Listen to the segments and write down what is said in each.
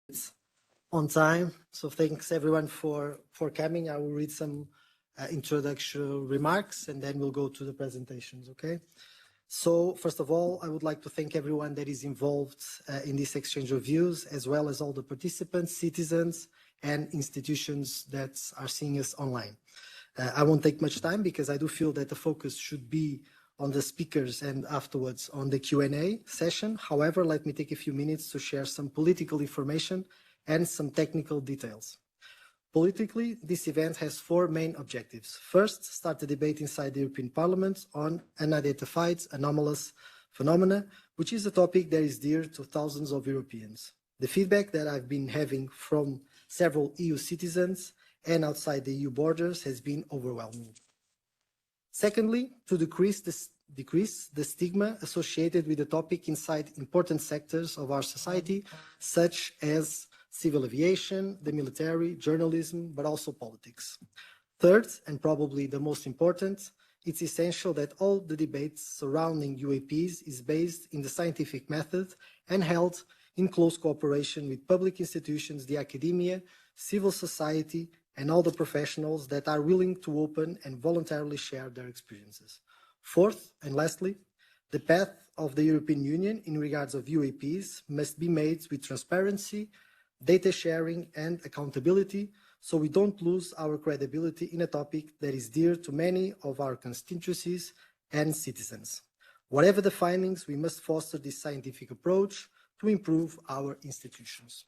It's on time. So thanks everyone for coming. I will read some introductory remarks and then we'll go to the presentations, okay? So first of all, I would like to thank everyone that is involved in this exchange of views, as well as all the participants, citizens, and institutions that are seeing us online. I won't take much time because I do feel that the focus should be on the speakers and afterwards on the Q&A session. However, let me take a few minutes to share some political information and some technical details. Politically, this event has four main objectives. First, start the debate inside the European Parliament on unidentified anomalous phenomena, which is a topic that is dear to thousands of Europeans. The feedback that I've been having from several EU citizens and outside the EU borders has been overwhelming. Secondly, to decrease the stigma associated with the topic inside important sectors of our society, such as civil aviation, the military, journalism, but also politics. Third, and probably the most important, it's essential that all the debates surrounding UAPs is based in the scientific method and held in close cooperation with public institutions, the academia, civil society, and all the professionals that are willing to open and voluntarily share their experiences. Fourth, and lastly, the path of the European Union in regards of UAPs must be made with transparency, data sharing, and accountability, so we don't lose our credibility in a topic that is dear to many of our constituencies and citizens. Whatever the findings, we must foster this scientific approach to improve our institutions.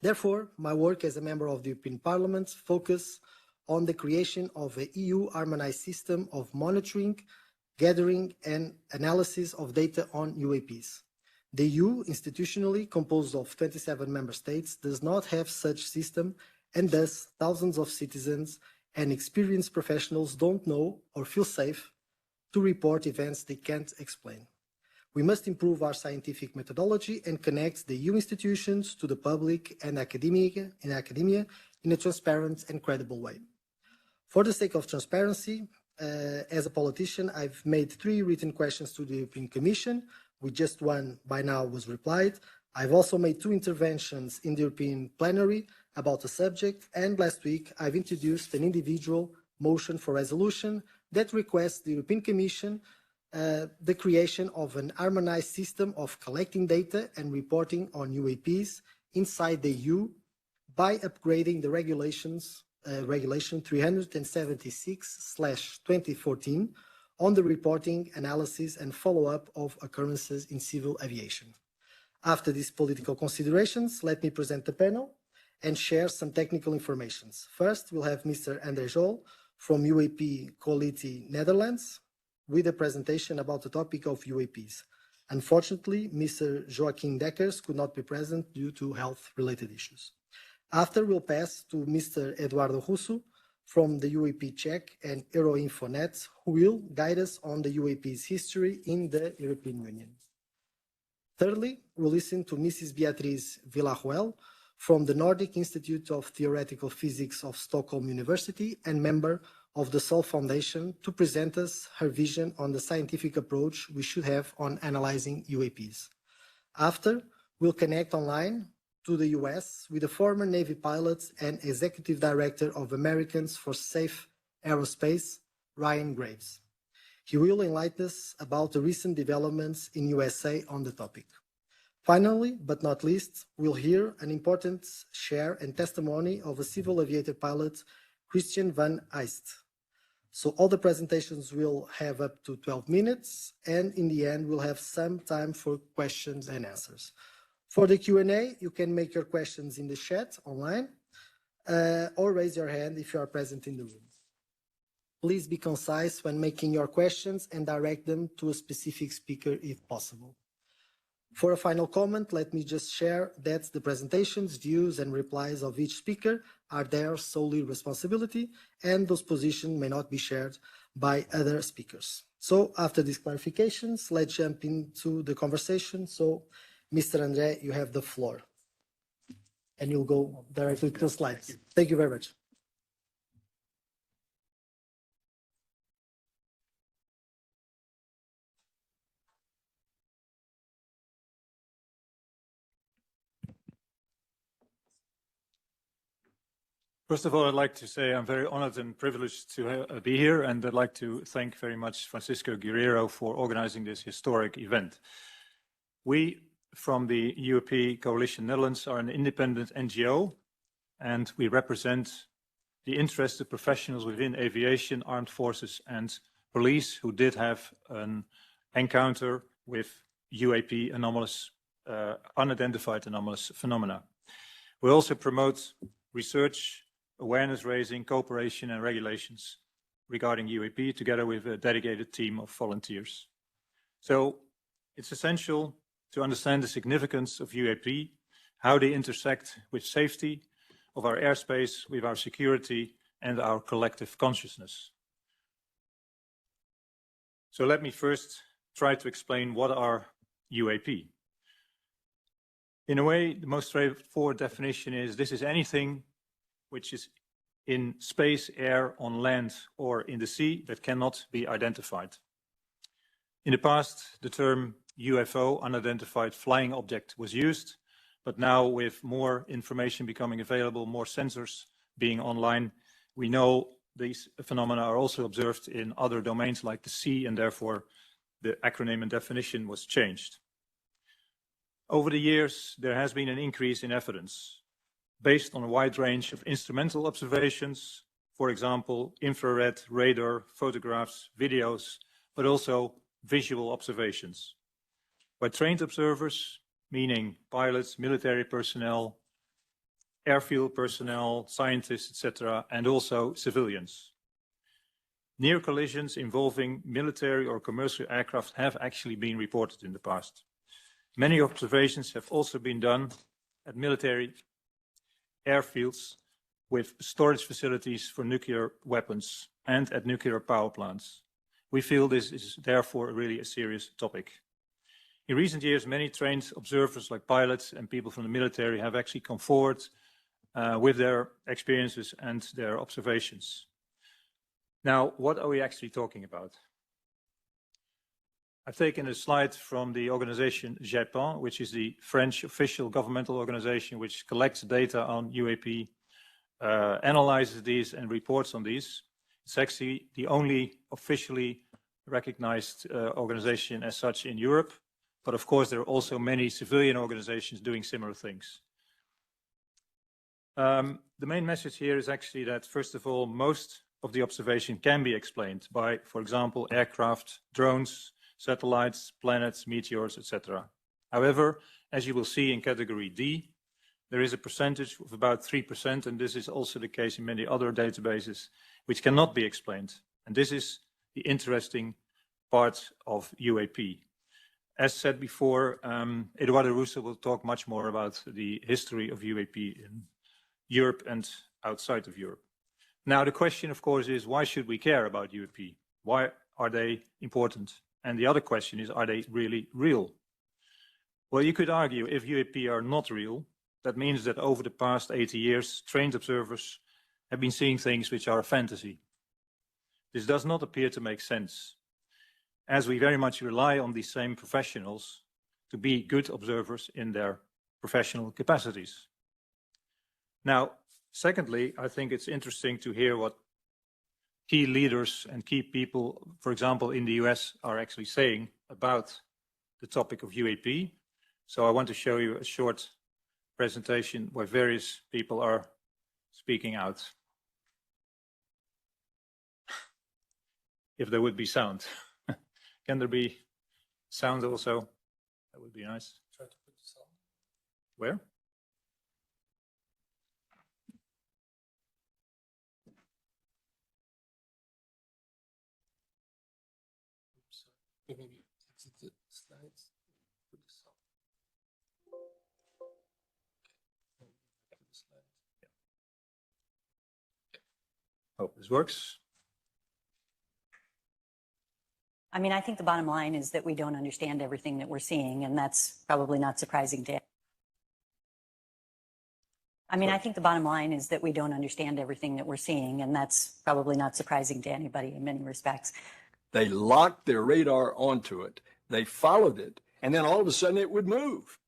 Therefore, my work as a member of the European Parliament focuses on the creation of an EU harmonized system of monitoring, gathering, and analysis of data on UAPs. The EU, institutionally composed of 27 member states, does not have such system, and thus thousands of citizens and experienced professionals don't know or feel safe to report events they can't explain. We must improve our scientific methodology and connect the EU institutions to the public and academia in a transparent and credible way. For the sake of transparency, as a politician, I've made 3 written questions to the European Commission, with just one by now was replied. I've also made 2 interventions in the European plenary about the subject, and last week I've introduced an individual motion for resolution that requests the European Commission the creation of an harmonized system of collecting data and reporting on UAPs inside the EU by upgrading the regulations, Regulation 376/2014 on the reporting, analysis, and follow-up of occurrences in civil aviation. After these political considerations, let me present the panel and share some technical information. First, we'll have Mr. André Jol from UAP Quality Netherlands with a presentation about the topic of UAPs. Unfortunately, Mr. Joaquim Dekkers could not be present due to health-related issues. After, we'll pass to Mr. Eduardo Russo from the UAP Czech and Euroinfonet, who will guide us on the UAP's history in the European Union. Thirdly, we'll listen to Mrs. Beatriz Villaruel from the Nordic Institute of Theoretical Physics of Stockholm University and member of the Sol Foundation to present us her vision on the scientific approach we should have on analyzing UAPs. After, we'll connect online to the US with the former Navy pilot and Executive Director of Americans for Safe Aerospace, Ryan Graves. He will enlighten us about the recent developments in USA on the topic. Finally, but not least, we'll hear an important share and testimony of a civil aviator pilot, Christian van Eist. So all the presentations will have up to 12 minutes, and in the end, we'll have some time for questions and answers. For the Q&A, you can make your questions in the chat online, or raise your hand if you are present in the room. Please be concise when making your questions and direct them to a specific speaker if possible. For a final comment, let me just share that the presentations, views, and replies of each speaker are their solely responsibility, and those positions may not be shared by other speakers. So after these clarifications, let's jump into the conversation. So, Mr. André, you have the floor, and you'll go directly to the slides. Thank you very much. First of all, I'd like to say I'm very honored and privileged to be here, and I'd like to thank very much Francisco Guerrero for organizing this historic event. We, from the UAP Coalition Netherlands, are an independent NGO, and we represent the interested professionals within aviation, armed forces, and police who did have an encounter with UAP anomalous, unidentified anomalous phenomena. We also promote research, awareness raising, cooperation and regulations regarding UAP together with a dedicated team of volunteers. So it's essential to understand the significance of UAP, how they intersect with safety of our airspace, with our security and our collective consciousness. So let me first try to explain what are UAP. In a way, the most straightforward definition is this is anything which is in space, air, on land, or in the sea that cannot be identified. In the past, the term UFO, unidentified flying object, was used, but now with more information becoming available, more sensors being online, we know these phenomena are also observed in other domains like the sea, and therefore the acronym and definition was changed. Over the years, there has been an increase in evidence based on a wide range of instrumental observations, for example, infrared, radar, photographs, videos, but also visual observations. By trained observers, meaning pilots, military personnel, airfield personnel, scientists, etc., and also civilians. Near collisions involving military or commercial aircraft have actually been reported in the past. Many observations have also been done at military airfields with storage facilities for nuclear weapons and at nuclear power plants. We feel this is therefore really a serious topic. In recent years, many trained observers like pilots and people from the military have actually come forward with their experiences and their observations. Now, what are we actually talking about? I've taken a slide from the organization UAP, which is the French official governmental organization which collects data on UAP, analyzes these and reports on these. It's actually the only officially recognized organization as such in Europe, but of course there are also many civilian organizations doing similar things. The main message here is actually that, first of all, most of the observation can be explained by, for example, aircraft, drones, satellites, planets, meteors, etc. However, as you will see in category D, there is a percentage of about 3%, and this is also the case in many other databases, which cannot be explained. And this is the interesting part of UAP. As said before, Eduardo Russo will talk much more about the history of UAP in Europe and outside of Europe. Now, the question, of course, is why should we care about UAP? Why are they important? And the other question is, are they really real? Well, you could argue if UAP are not real, that means that over the past 80 years, trained observers have been seeing things which are a fantasy. This does not appear to make sense, as we very much rely on these same professionals to be good observers in their professional capacities. Now, secondly, I think it's interesting to hear what key leaders and key people, for example, in the US, are actually saying about the topic of UAP. So I want to show you a short presentation where various people are speaking out. If there would be sound. Can there be sound also? That would be nice. Try to put the sound. Where? Maybe exit the slides. Put the sound. Okay. The slides. Yeah. Hope this works. I mean, I think the bottom line is that we don't understand everything that we're seeing, and that's probably not surprising to. I mean, I think the bottom line is that we don't understand everything that we're seeing, and that's probably not surprising to anybody in many respects. They locked their radar onto it. They followed it, and then all of a sudden it would move.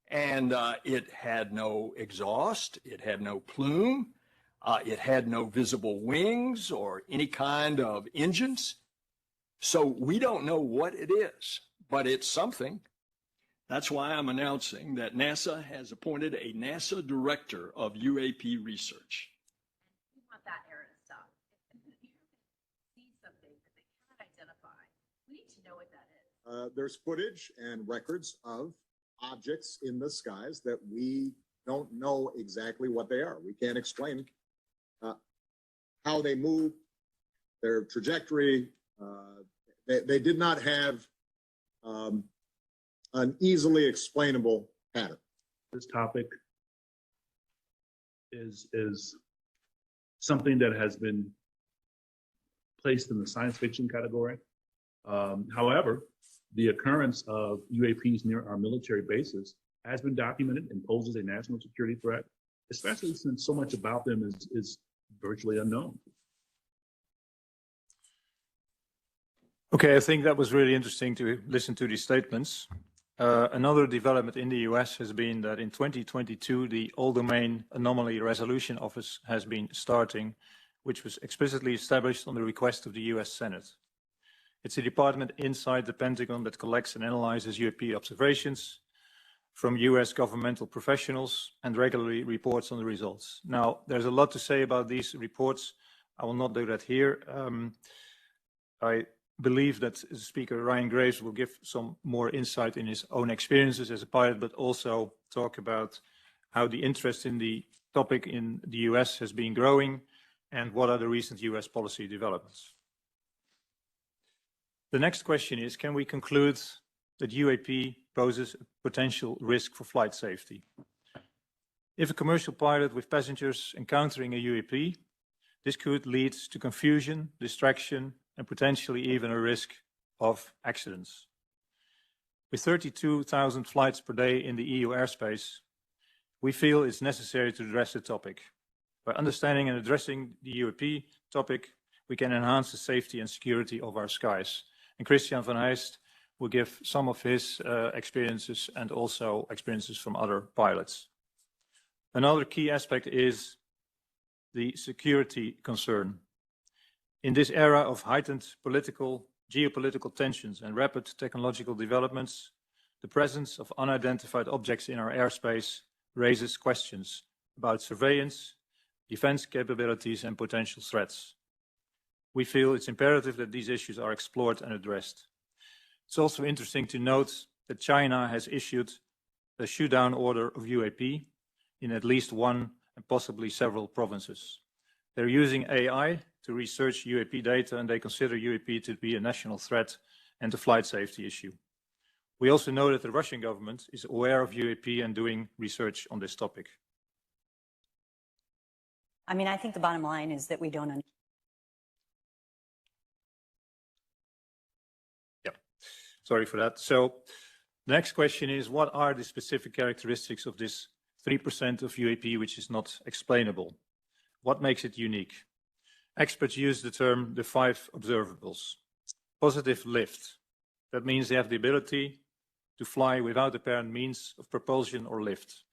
And it had no exhaust. It had no plume. It had no visible wings or any kind of engines. So we don't know what it is, but it's something. That's why I'm announcing that NASA has appointed a NASA director of UAP research. We want that era to stop. If you see something that they cannot identify, we need to know what that is. There's footage and records of objects in the skies that we don't know exactly what they are. We can't explain how they move, their trajectory. They did not have an easily explainable pattern. This topic is something that has been placed in the science fiction category. However, the occurrence of UAPs near our military bases has been documented and poses a national security threat, especially since so much about them is virtually unknown. Okay, I think that was really interesting to listen to these statements. Another development in the US has been that in 2022, the All Domain Anomaly Resolution Office has been starting, which was explicitly established on the request of the US Senate. It's a department inside the Pentagon that collects and analyzes UAP observations from US governmental professionals and regularly reports on the results. Now, there's a lot to say about these reports. I will not do that here. I believe that Speaker Ryan Graves will give some more insight in his own experiences as a pilot, but also talk about how the interest in the topic in the US has been growing and what are the recent US policy developments. The next question is, can we conclude that UAP poses a potential risk for flight safety? If a commercial pilot with passengers encountering a UAP, this could lead to confusion, distraction, and potentially even a risk of accidents. With 32,000 flights per day in the EU airspace, we feel it's necessary to address the topic. By understanding and addressing the UAP topic, we can enhance the safety and security of our skies. And Christian van Heijst will give some of his experiences and also experiences from other pilots. Another key aspect is the security concern. In this era of heightened geopolitical tensions and rapid technological developments, the presence of unidentified objects in our airspace raises questions about surveillance, defense capabilities, and potential threats. We feel it's imperative that these issues are explored and addressed. It's also interesting to note that China has issued a shoot-down order of UAP in at least one and possibly several provinces. They're using AI to research UAP data, and they consider UAP to be a national threat and a flight safety issue. We also know that the Russian government is aware of UAP and doing research on this topic. I mean, I think the bottom line is that we don't understand. Sorry for that. So the next question is, what are the specific characteristics of this 3% of UAP which is not explainable? What makes it unique? Experts use the term the 5 observables. Positive lift. That means they have the ability to fly without apparent means of propulsion or lift.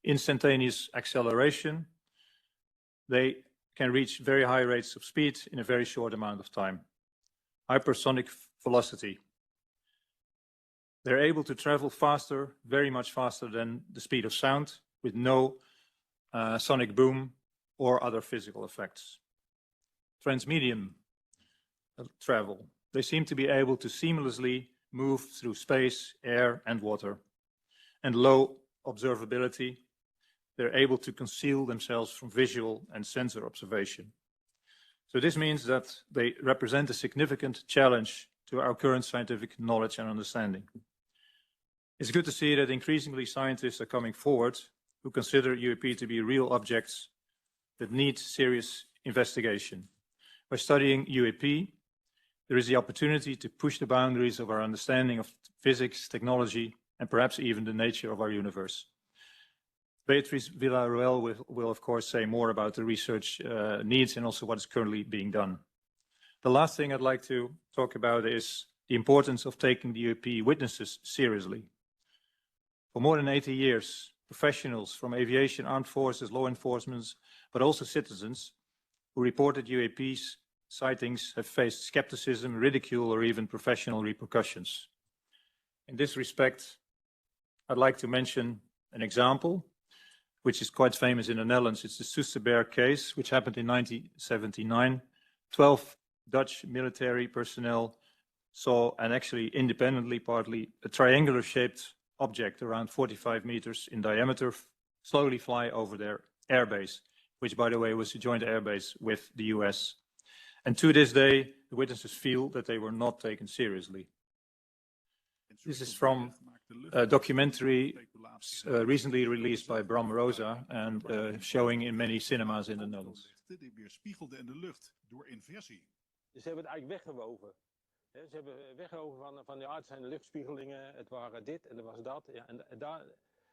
Instantaneous acceleration. They can reach very high rates of speed in a very short amount of time. Hypersonic velocity. They're able to travel faster, very much faster than the speed of sound, with no sonic boom or other physical effects. Transmedium travel. They seem to be able to seamlessly move through space, air, and water. And low observability. They're able to conceal themselves from visual and sensor observation. So this means that they represent a significant challenge to our current scientific knowledge and understanding. It's good to see that increasingly scientists are coming forward who consider UAP to be real objects that need serious investigation. By studying UAP, there is the opportunity to push the boundaries of our understanding of physics, technology, and perhaps even the nature of our universe. Beatrice Villarroel will of course say more about the research needs and also what is currently being done. The last thing I'd like to talk about is the importance of taking the UAP witnesses seriously. For more than 80 years, professionals from aviation, armed forces, law enforcement, but also citizens who reported UAP's sightings have faced skepticism, ridicule, or even professional repercussions. In this respect, I'd like to mention an example, which is quite famous in the Netherlands. It's the Soesterberg case, which happened in 1979. 12 Dutch military personnel saw, and actually independently partly, a triangular-shaped object around 45 meters in diameter slowly fly over their airbase, which, by the way, was a joint airbase with the US. And to this day, the witnesses feel that they were not taken seriously. This is from a documentary recently released by Bram Rosa and showing in many cinemas in the Netherlands. Die weerspiegelde in de lucht door inversie. Ze hebben het eigenlijk weggewoven. Ze hebben weggewoven van ja, het zijn luchtspiegelingen, het waren dit en er was dat. Ja, en daar,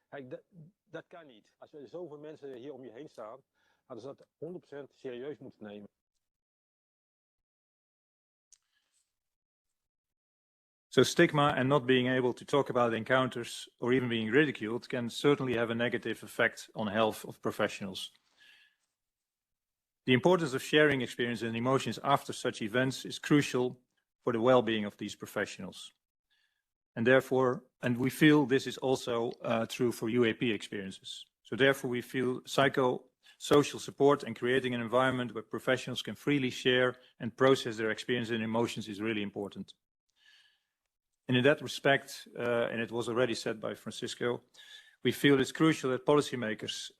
kijk, dat kan niet. Als er zoveel mensen hier om je heen staan, hadden ze dat 100% serieus moeten nemen. So stigma and not being able to talk about encounters or even being ridiculed can certainly have a negative effect on health of professionals. The importance of sharing experience and emotions after such events is crucial for the well-being of these professionals. And therefore, and we feel this is also true for UAP experiences. So therefore we feel psychosocial support and creating an environment where professionals can freely share and process their experience and emotions is really important. And in that respect, and it was already said by Francisco, we feel it's crucial that policymakers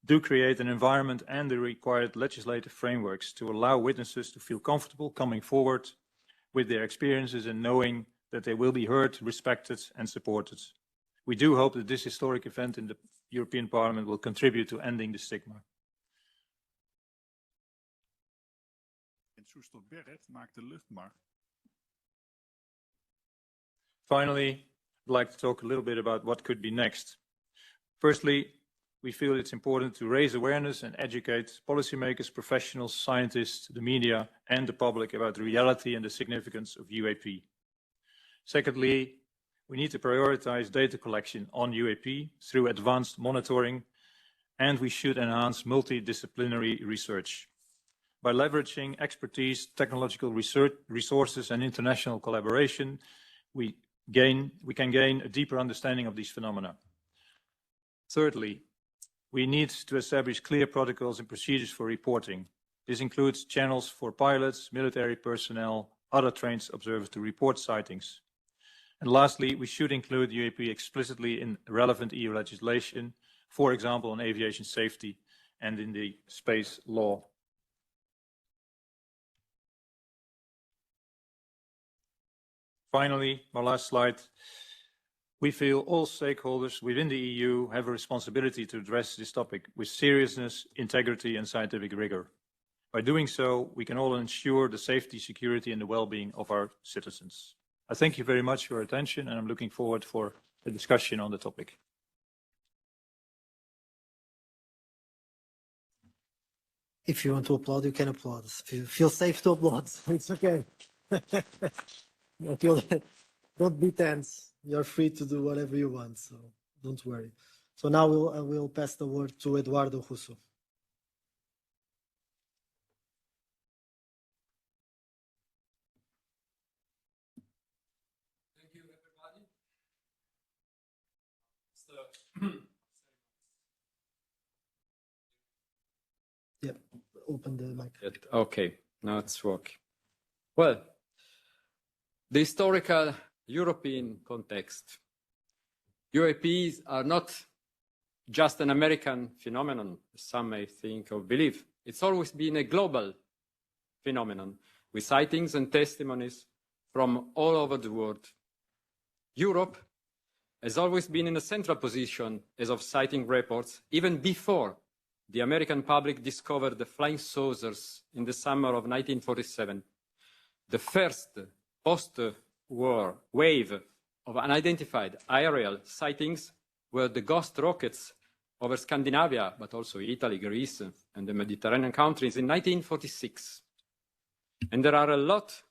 do create an environment and the required legislative frameworks to allow witnesses to feel comfortable coming forward with their experiences and knowing that they will be heard, respected, and supported. We do hope that this historic event in the European Parliament will contribute to ending the stigma. In Soesterberg maakt de luchtmacht. Finally, I'd like to talk a little bit about what could be next. Firstly, we feel it's important to raise awareness and educate policymakers, professionals, scientists, the media, and the public about the reality and the significance of UAP. Secondly, we need to prioritize data collection on UAP through advanced monitoring, and we should enhance multidisciplinary research. By leveraging expertise, technological research resources, and international collaboration, we can gain a deeper understanding of these phenomena. Thirdly, we need to establish clear protocols and procedures for reporting. This includes channels for pilots, military personnel, other trained observers to report sightings. And lastly, we should include UAP explicitly in relevant EU legislation, for example, on aviation safety and in the space law. Finally, my last slide. We feel all stakeholders within the EU have a responsibility to address this topic with seriousness, integrity, and scientific rigor. By doing so, we can all ensure the safety, security, and the well-being of our citizens. I thank you very much for your attention, and I'm looking forward for a discussion on the topic. If you want to applaud, you can applaud. If you feel safe to applaud, it's okay. Don't be tense. You're free to do whatever you want, so don't worry. So now I will pass the word to Eduardo Russo. Thank you, everybody. Yeah, open the mic. Okay, now it's working. Well, the historical European context. UAPs are not just an American phenomenon, as some may think or believe. It's always been a global phenomenon with sightings and testimonies from all over the world. Europe has always been in a central position as of citing reports, even before the American public discovered the flying saucers in the summer of 1947. The first post-war wave of unidentified aerial sightings were the ghost rockets over Scandinavia, but also Italy, Greece, and the Mediterranean countries in 1946. And there are a lot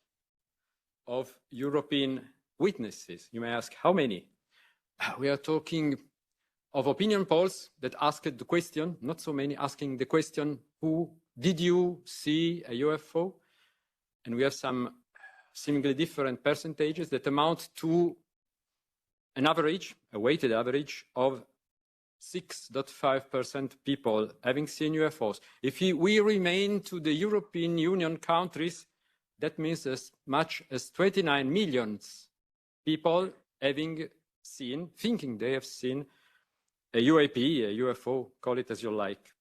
of European witnesses. You may ask, how many? We are talking of opinion polls that asked the question, not so many asking the question, did you see a UFO? And we have some seemingly different percentages that amount to an average, a weighted average of 6.5% people having seen UFOs. If we remain to the European Union countries, that means as much as 29 million people having seen, thinking they have seen a UAP, a UFO, call it as you like.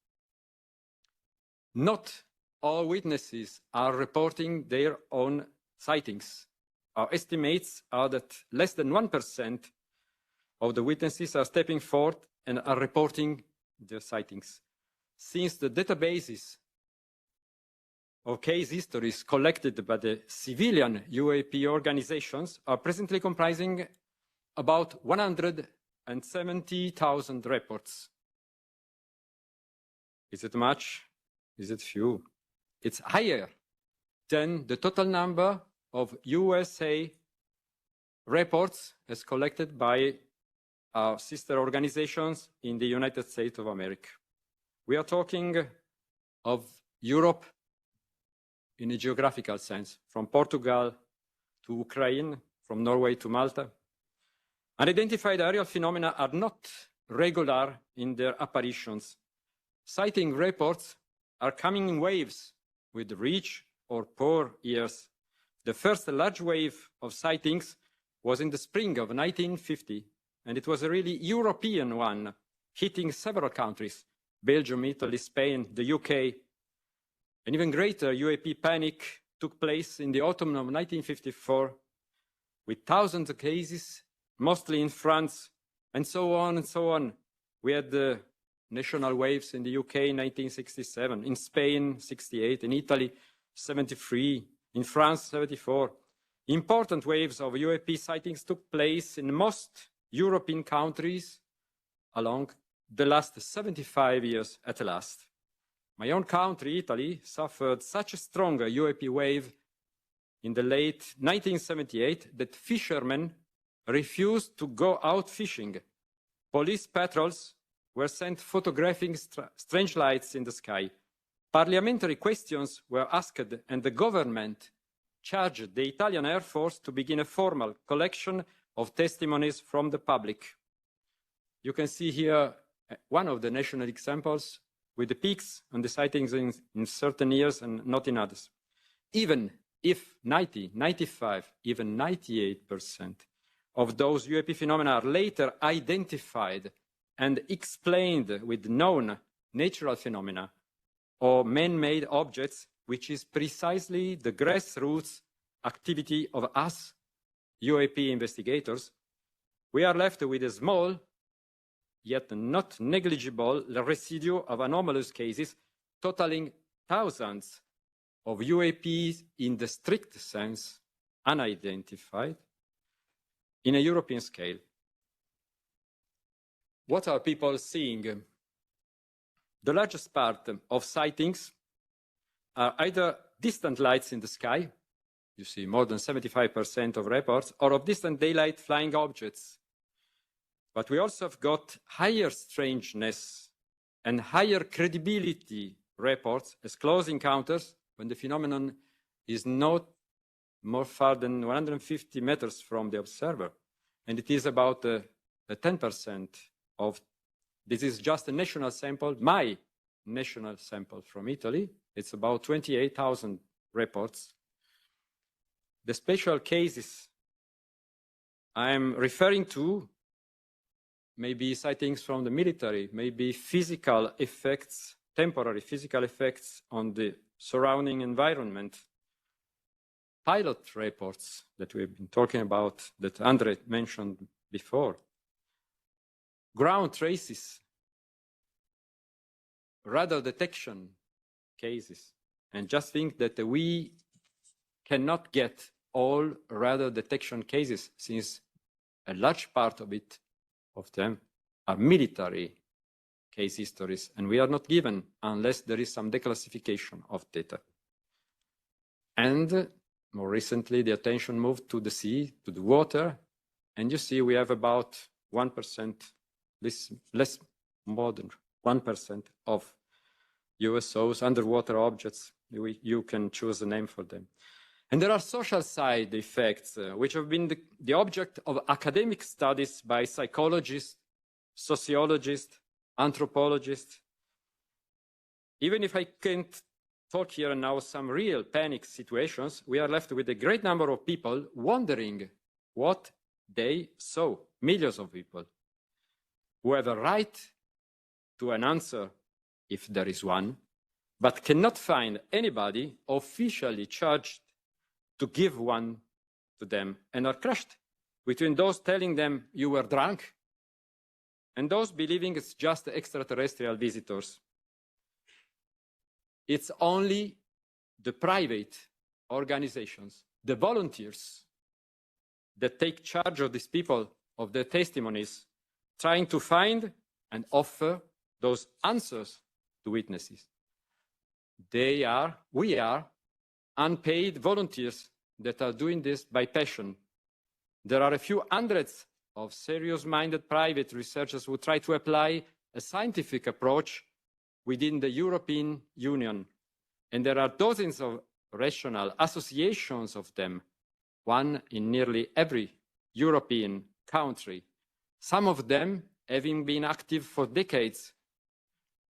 Not all witnesses are reporting their own sightings. Our estimates are that less than 1% of the witnesses are stepping forth and are reporting their sightings. Since the databases of case histories collected by the civilian UAP organizations are presently comprising about 170,000 reports. Is it much? Is it few? It's higher than the total number of USA reports as collected by our sister organizations in the United States of America. We are talking of Europe in a geographical sense, from Portugal to Ukraine, from Norway to Malta. Unidentified aerial phenomena are not regular in their apparitions. Sighting reports are coming in waves with rich or poor years. The first large wave of sightings was in the spring of 1950, and it was a really European one, hitting several countries, Belgium, Italy, Spain, the UK. An even greater UAP panic took place in the autumn of 1954, with thousands of cases, mostly in France, and so on and so on. We had the national waves in the UK in 1967, in Spain, 68, in Italy, 73, in France, 74. Important waves of UAP sightings took place in most European countries along the last 75 years at last. My own country, Italy, suffered such a strong UAP wave in the late 1978 that fishermen refused to go out fishing. Police patrols were sent photographing strange lights in the sky. Parliamentary questions were asked, and the government charged the Italian Air Force to begin a formal collection of testimonies from the public. You can see here one of the national examples with the peaks and the sightings in certain years and not in others. Even if 90, 95, even 98% of those UAP phenomena are later identified and explained with known natural phenomena or man-made objects, which is precisely the grassroots activity of us UAP investigators, we are left with a small, yet not negligible, residue of anomalous cases totaling thousands of UAPs in the strict sense, unidentified, in a European scale. What are people seeing? The largest part of sightings are either distant lights in the sky, you see more than 75% of reports, or of distant daylight flying objects. But we also have got higher strangeness and higher credibility reports as close encounters when the phenomenon is not more far than 150 meters from the observer. And it is about 10% of, this is just a national sample, my national sample from Italy. It's about 28,000 reports. The special cases I'm referring to may be sightings from the military, maybe physical effects, temporary physical effects on the surrounding environment. Pilot reports that we've been talking about, that Andre mentioned before. Ground traces, radar detection cases. And just think that we cannot get all radar detection cases, since a large part of them are military case histories, and we are not given unless there is some declassification of data. And more recently, the attention moved to the sea, to the water, and you see we have about 1% less more than 1% of USOs, underwater objects. You can choose a name for them. And there are social side effects, which have been the object of academic studies by psychologists, sociologists, anthropologists. Even if I can't talk here and now some real panic situations, we are left with a great number of people wondering what they saw, millions of people who have a right to an answer if there is one, but cannot find anybody officially charged to give one to them, and are crushed between those telling them you were drunk and those believing it's just extraterrestrial visitors. It's only the private organizations, the volunteers, that take charge of these people, of their testimonies, trying to find and offer those answers to witnesses. We are unpaid volunteers that are doing this by passion. There are a few hundreds of serious-minded private researchers who try to apply a scientific approach within the European Union. And there are dozens of rational associations of them, one in nearly every European country. Some of them having been active for decades.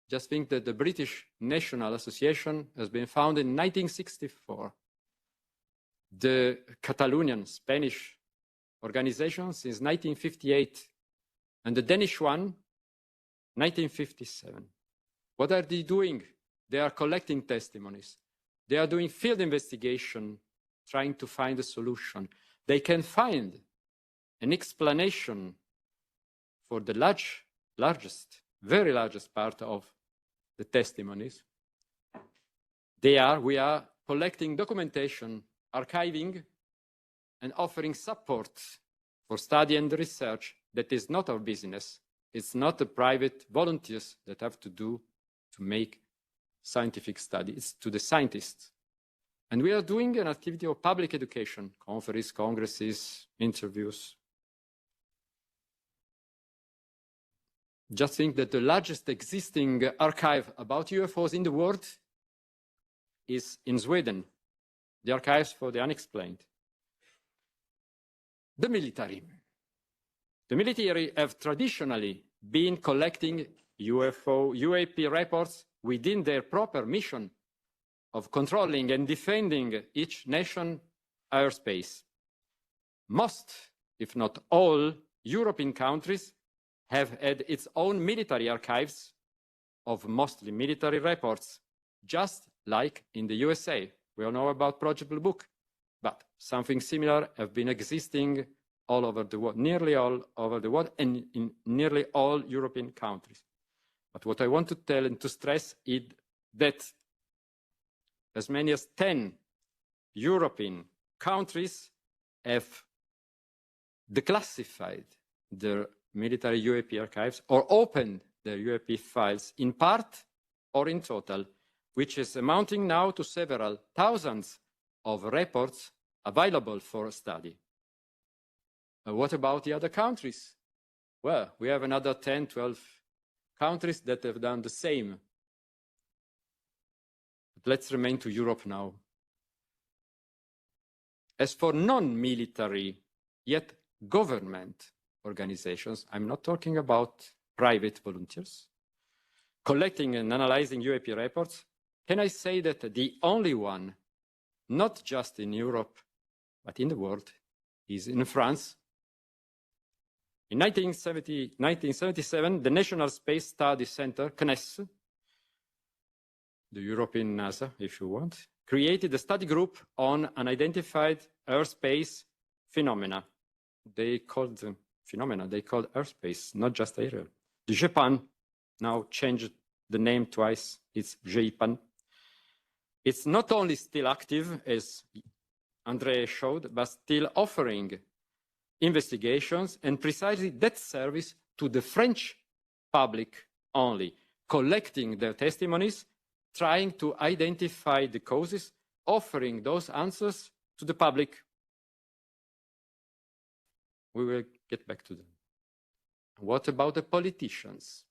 Just think that the British National Association has been founded in 1964. The Catalonian Spanish organization since 1958, and the Danish one, 1957. What are they doing? They are collecting testimonies. They are doing field investigation, trying to find a solution. They can find an explanation for the very largest part of the testimonies. We are collecting documentation, archiving, and offering support for study and research that is not our business. It's not the private volunteers that have to make scientific study. It's to the scientists. And we are doing an activity of public education, conferences, congresses, interviews. Just think that the largest existing archive about UFOs in the world is in Sweden, the Archives for the Unexplained. The military have traditionally been collecting UAP reports within their proper mission of controlling and defending each nation's airspace. Most, if not all, European countries have had its own military archives of mostly military reports, just like in the USA. We all know about Project Blue Book, but something similar have been existing all over the world, nearly all over the world, and in nearly all European countries. But what I want to tell and to stress is that as many as 10 European countries have declassified their military UAP archives or opened their UAP files in part or in total, which is amounting now to several thousands of reports available for study. What about the other countries? Well, we have another 10, 12 countries that have done the same. But let's remain to Europe now. As for non-military, yet government organizations, I'm not talking about private volunteers, collecting and analyzing UAP reports, can I say that the only one, not just in Europe, but in the world, is in France. In 1977, the National Space Study Center, CNES, the European NASA, if you want, created a study group on unidentified airspace phenomena. They called them phenomena, they called airspace, not just aerial. The JPAN now changed the name twice, it's JPAN. It's not only still active, as André showed, but still offering investigations and precisely that service to the French public only, collecting their testimonies, trying to identify the causes, offering those answers to the public. We will get back to them. What about the politicians?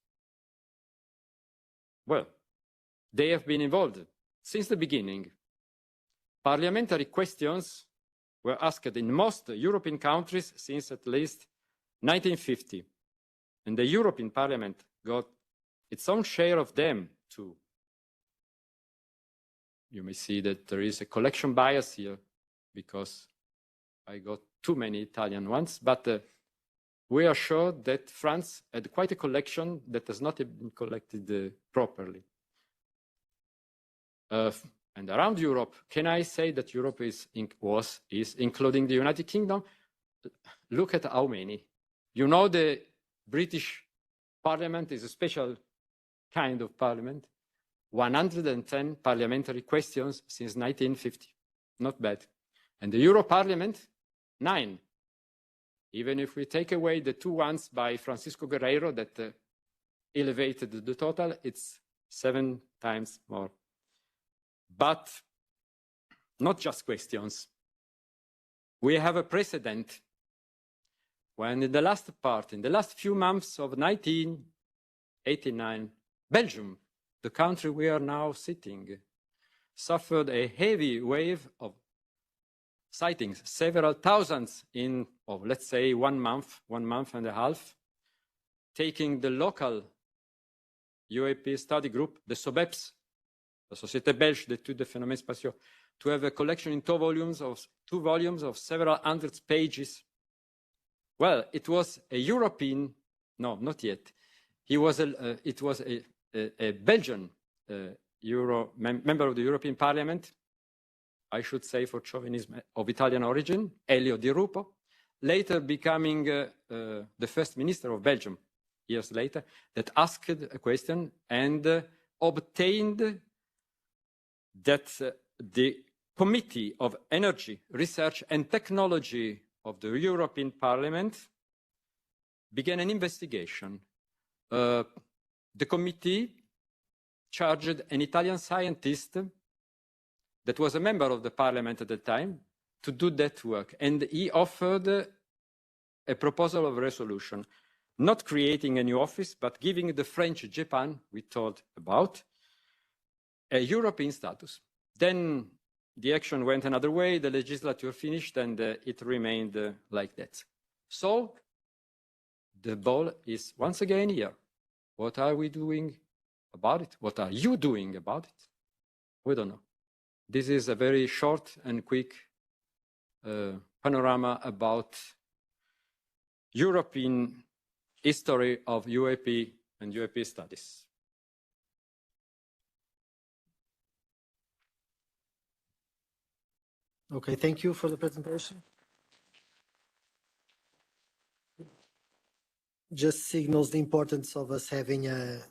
Well, they have been involved since the beginning. Parliamentary questions were asked in most European countries since at least 1950. And the European Parliament got its own share of them too. You may see that there is a collection bias here because I got too many Italian ones, but we are sure that France had quite a collection that has not been collected properly. And around Europe, can I say that Europe is including the United Kingdom? Look at how many. You know, the British Parliament is a special kind of parliament. 110 parliamentary questions since 1950. Not bad. And the Euro Parliament, 9. Even if we take away the 2 ones by Francisco Guerreiro that elevated the total, it's 7 times more. But not just questions. We have a precedent when in the last few months of 1989, Belgium, the country we are now sitting, suffered a heavy wave of sightings, several thousands in, let's say, 1 month and a half, taking the local UAP study group, the SOBEPS, the Société Belge d'études des phénomènes spatiaux, to have a collection in 2 volumes of several hundred pages. Well, it was a European, no, not yet. It was a Belgian member of the European Parliament, I should say for chauvinism, of Italian origin, Elio Di Rupo, later becoming the first minister of Belgium, years later, that asked a question and obtained that the Committee of Energy, Research and Technology of the European Parliament began an investigation. The committee charged an Italian scientist that was a member of the parliament at the time to do that work. And he offered a proposal of resolution, not creating a new office, but giving the French Japan, we talked about, a European status. Then the action went another way, the legislature finished, and it remained like that. So the ball is once again here. What are we doing about it? What are you doing about it? We don't know. This is a very short and quick panorama about European history of UAP and UAP studies. Okay, thank you for the presentation. Just signals the importance of us having a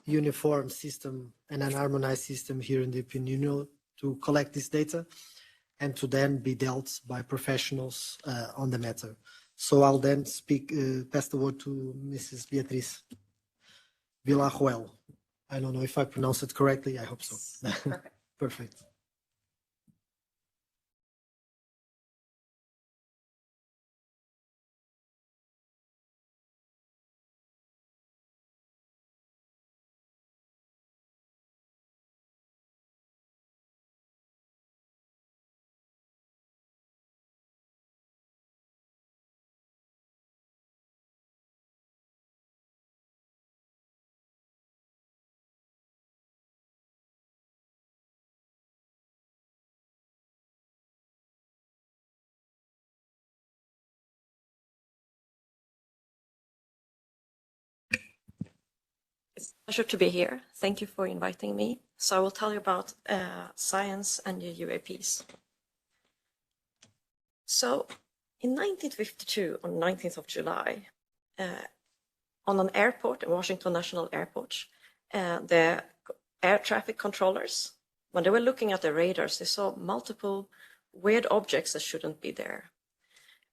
uniform system and an harmonized system here in the European Union to collect this data and to then be dealt by professionals on the matter. So I'll then pass the word to Mrs. Beatriz Villarroel. I don't know if I pronounced it correctly. I hope so. Perfect. Perfect. It's a pleasure to be here. Thank you for inviting me. So I will tell you about science and the UAPs. So in 1952, on 19th of July, on an airport, Washington National Airport, the air traffic controllers, when they were looking at the radars, they saw multiple weird objects that shouldn't be there.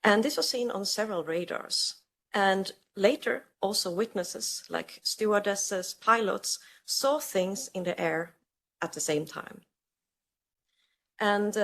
And this was seen on several radars. And later, also witnesses like stewardesses, pilots, saw things in the air at the same time. And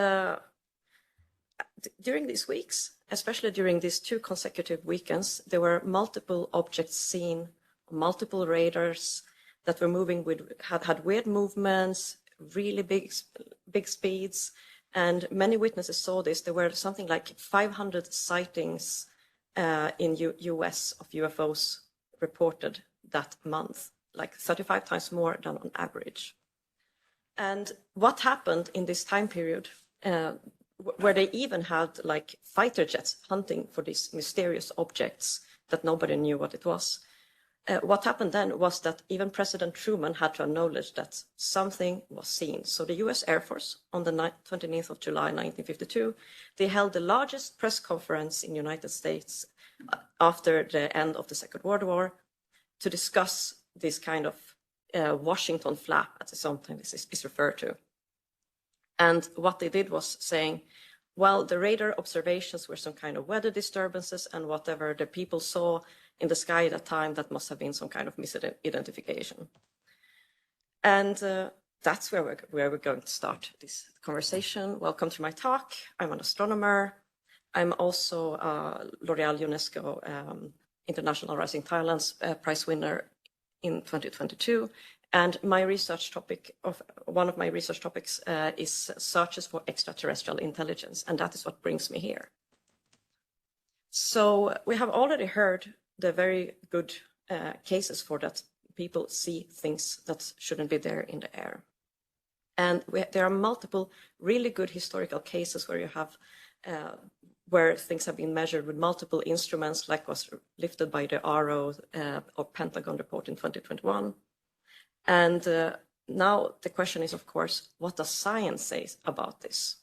during these weeks, especially during these 2 consecutive weekends, there were multiple objects seen, multiple radars that were moving had weird movements, really big speeds, and many witnesses saw this. There were something like 500 sightings in US of UFOs reported that month, like 35 times more than on average. And what happened in this time period, where they even had like fighter jets hunting for these mysterious objects that nobody knew what it was. What happened then was that even President Truman had to acknowledge that something was seen. So the US Air Force, on the 29th of July, 1952, they held the largest press conference in the United States after the end of the Second World War to discuss this kind of Washington flap, as sometimes is referred to. And what they did was saying, well, the radar observations were some kind of weather disturbances, and whatever the people saw in the sky at that time, that must have been some kind of misidentification. And that's where we're going to start this conversation. Welcome to my talk. I'm an astronomer. I'm also L'Oreal UNESCO International Rising Talents Prize winner in 2022. And my research topic, one of my research topics is searches for extraterrestrial intelligence, and that is what brings me here. So we have already heard the very good cases for that. People see things that shouldn't be there in the air. And there are multiple really good historical cases where you have where things have been measured with multiple instruments, like was lifted by the RO or Pentagon report in 2021. And now the question is, of course, what does science say about this?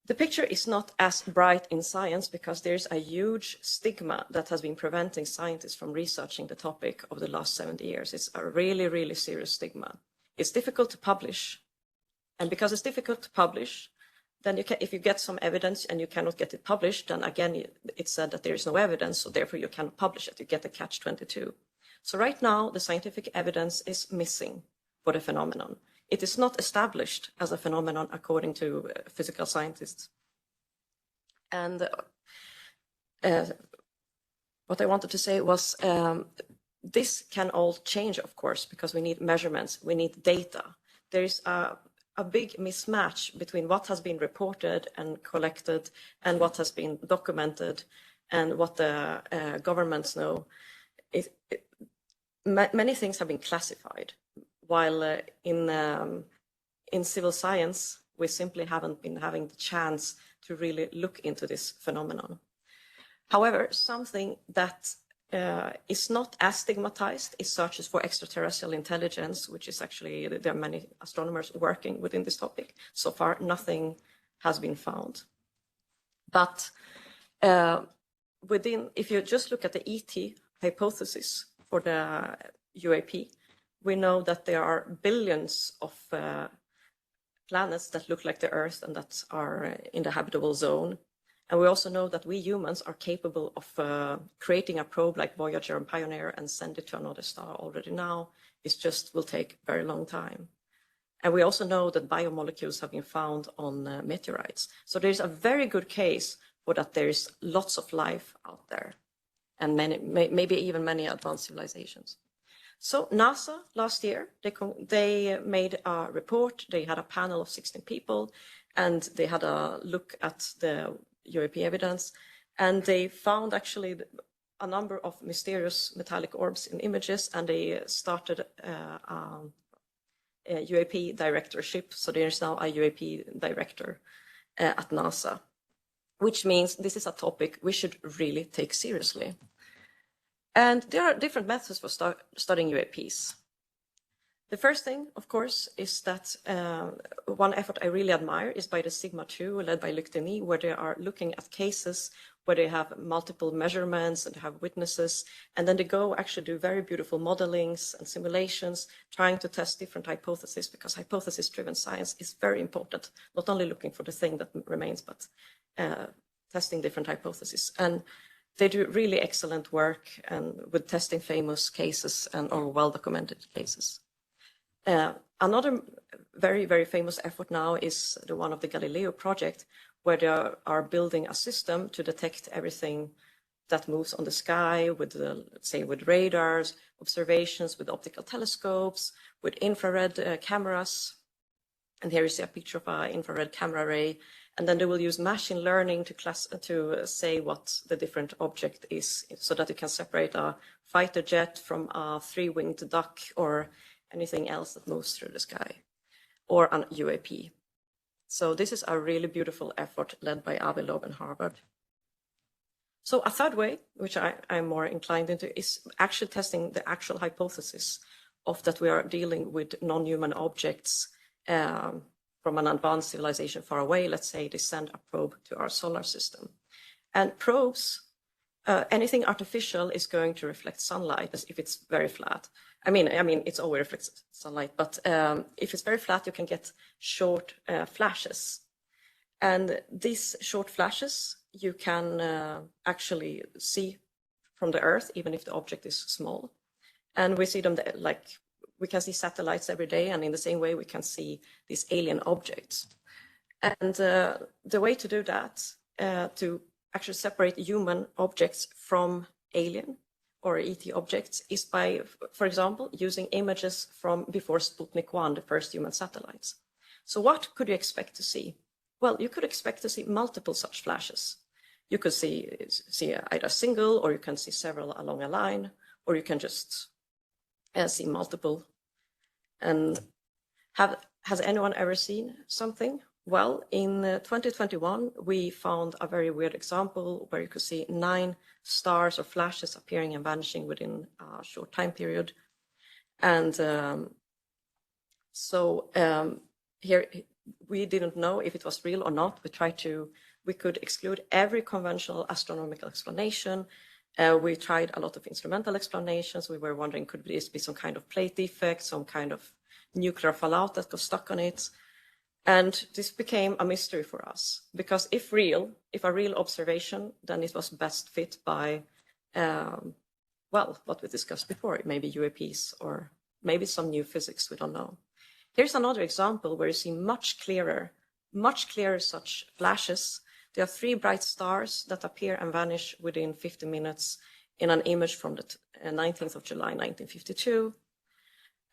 The picture is not as bright in science because there's a huge stigma that has been preventing scientists from researching the topic over the last 70 years. It's a really, really serious stigma. It's difficult to publish. And because it's difficult to publish, then if you get some evidence and you cannot get it published, then again, it's said that there is no evidence, so therefore you cannot publish it. You get the catch-22. So right now, the scientific evidence is missing for the phenomenon. It is not established as a phenomenon according to physical scientists. And what I wanted to say was this can all change, of course, because we need measurements, we need data. There is a big mismatch between what has been reported and collected and what has been documented and what the governments know. Many things have been classified, while in civil science, we simply haven't been having the chance to really look into this phenomenon. However, something that is not as stigmatized is searches for extraterrestrial intelligence, which is actually, there are many astronomers working within this topic. So far, nothing has been found. But if you just look at the ET hypothesis for the UAP, we know that there are billions of planets that look like the Earth and that are in the habitable zone. And we also know that we humans are capable of creating a probe like Voyager and Pioneer and send it to another star already now. It just will take a very long time. And we also know that biomolecules have been found on meteorites. So there's a very good case for that there is lots of life out there and maybe even many advanced civilizations. So NASA last year, they made a report. They had a panel of 16 people and they had a look at the UAP evidence, and they found actually a number of mysterious metallic orbs in images, and they started a UAP directorship. So there's now a UAP director at NASA, which means this is a topic we should really take seriously. And there are different methods for studying UAPs. The first thing, of course, is that one effort I really admire is by the Sigma 2, led by Luc Denis, where they are looking at cases where they have multiple measurements and have witnesses, and then they go actually do very beautiful modelings and simulations, trying to test different hypotheses, because hypothesis-driven science is very important, not only looking for the thing that remains, but testing different hypotheses. And they do really excellent work and with testing famous cases or well-documented cases. Another very, very famous effort now is the one of the Galileo project, where they are building a system to detect everything that moves on the sky with, let's say, with radars, observations with optical telescopes, with infrared cameras. And here you see a picture of an infrared camera array. And then they will use machine learning to say what the different object is, so that you can separate a fighter jet from a three-winged duck or anything else that moves through the sky, or an UAP. So this is a really beautiful effort led by Avi Loeb and Harvard. So a third way, which I'm more inclined into, is actually testing the actual hypothesis of that we are dealing with non-human objects from an advanced civilization far away. Let's say they send a probe to our solar system. And probes, anything artificial is going to reflect sunlight as if it's very flat. I mean, it's always reflects sunlight, but if it's very flat, you can get short flashes. And these short flashes, you can actually see from the Earth, even if the object is small. And we see them like, we can see satellites every day, and in the same way, we can see these alien objects. And the way to do that, to actually separate human objects from alien or ET objects, is by, for example, using images from before Sputnik 1, the first human satellites. So what could you expect to see? Well, you could expect to see multiple such flashes. You could see either single, or you can see several along a line, or you can just see multiple. And has anyone ever seen something? Well, in 2021, we found a very weird example where you could see 9 stars or flashes appearing and vanishing within a short time period. And here we didn't know if it was real or not. We could exclude every conventional astronomical explanation. We tried a lot of instrumental explanations. We were wondering, could this be some kind of plate defect, some kind of nuclear fallout that got stuck on it? And this became a mystery for us, because if a real observation, then it was best fit by, well, what we discussed before, maybe UAPs or maybe some new physics, we don't know. Here's another example where you see much clearer such flashes. There are 3 bright stars that appear and vanish within 50 minutes in an image from the 19th of July, 1952.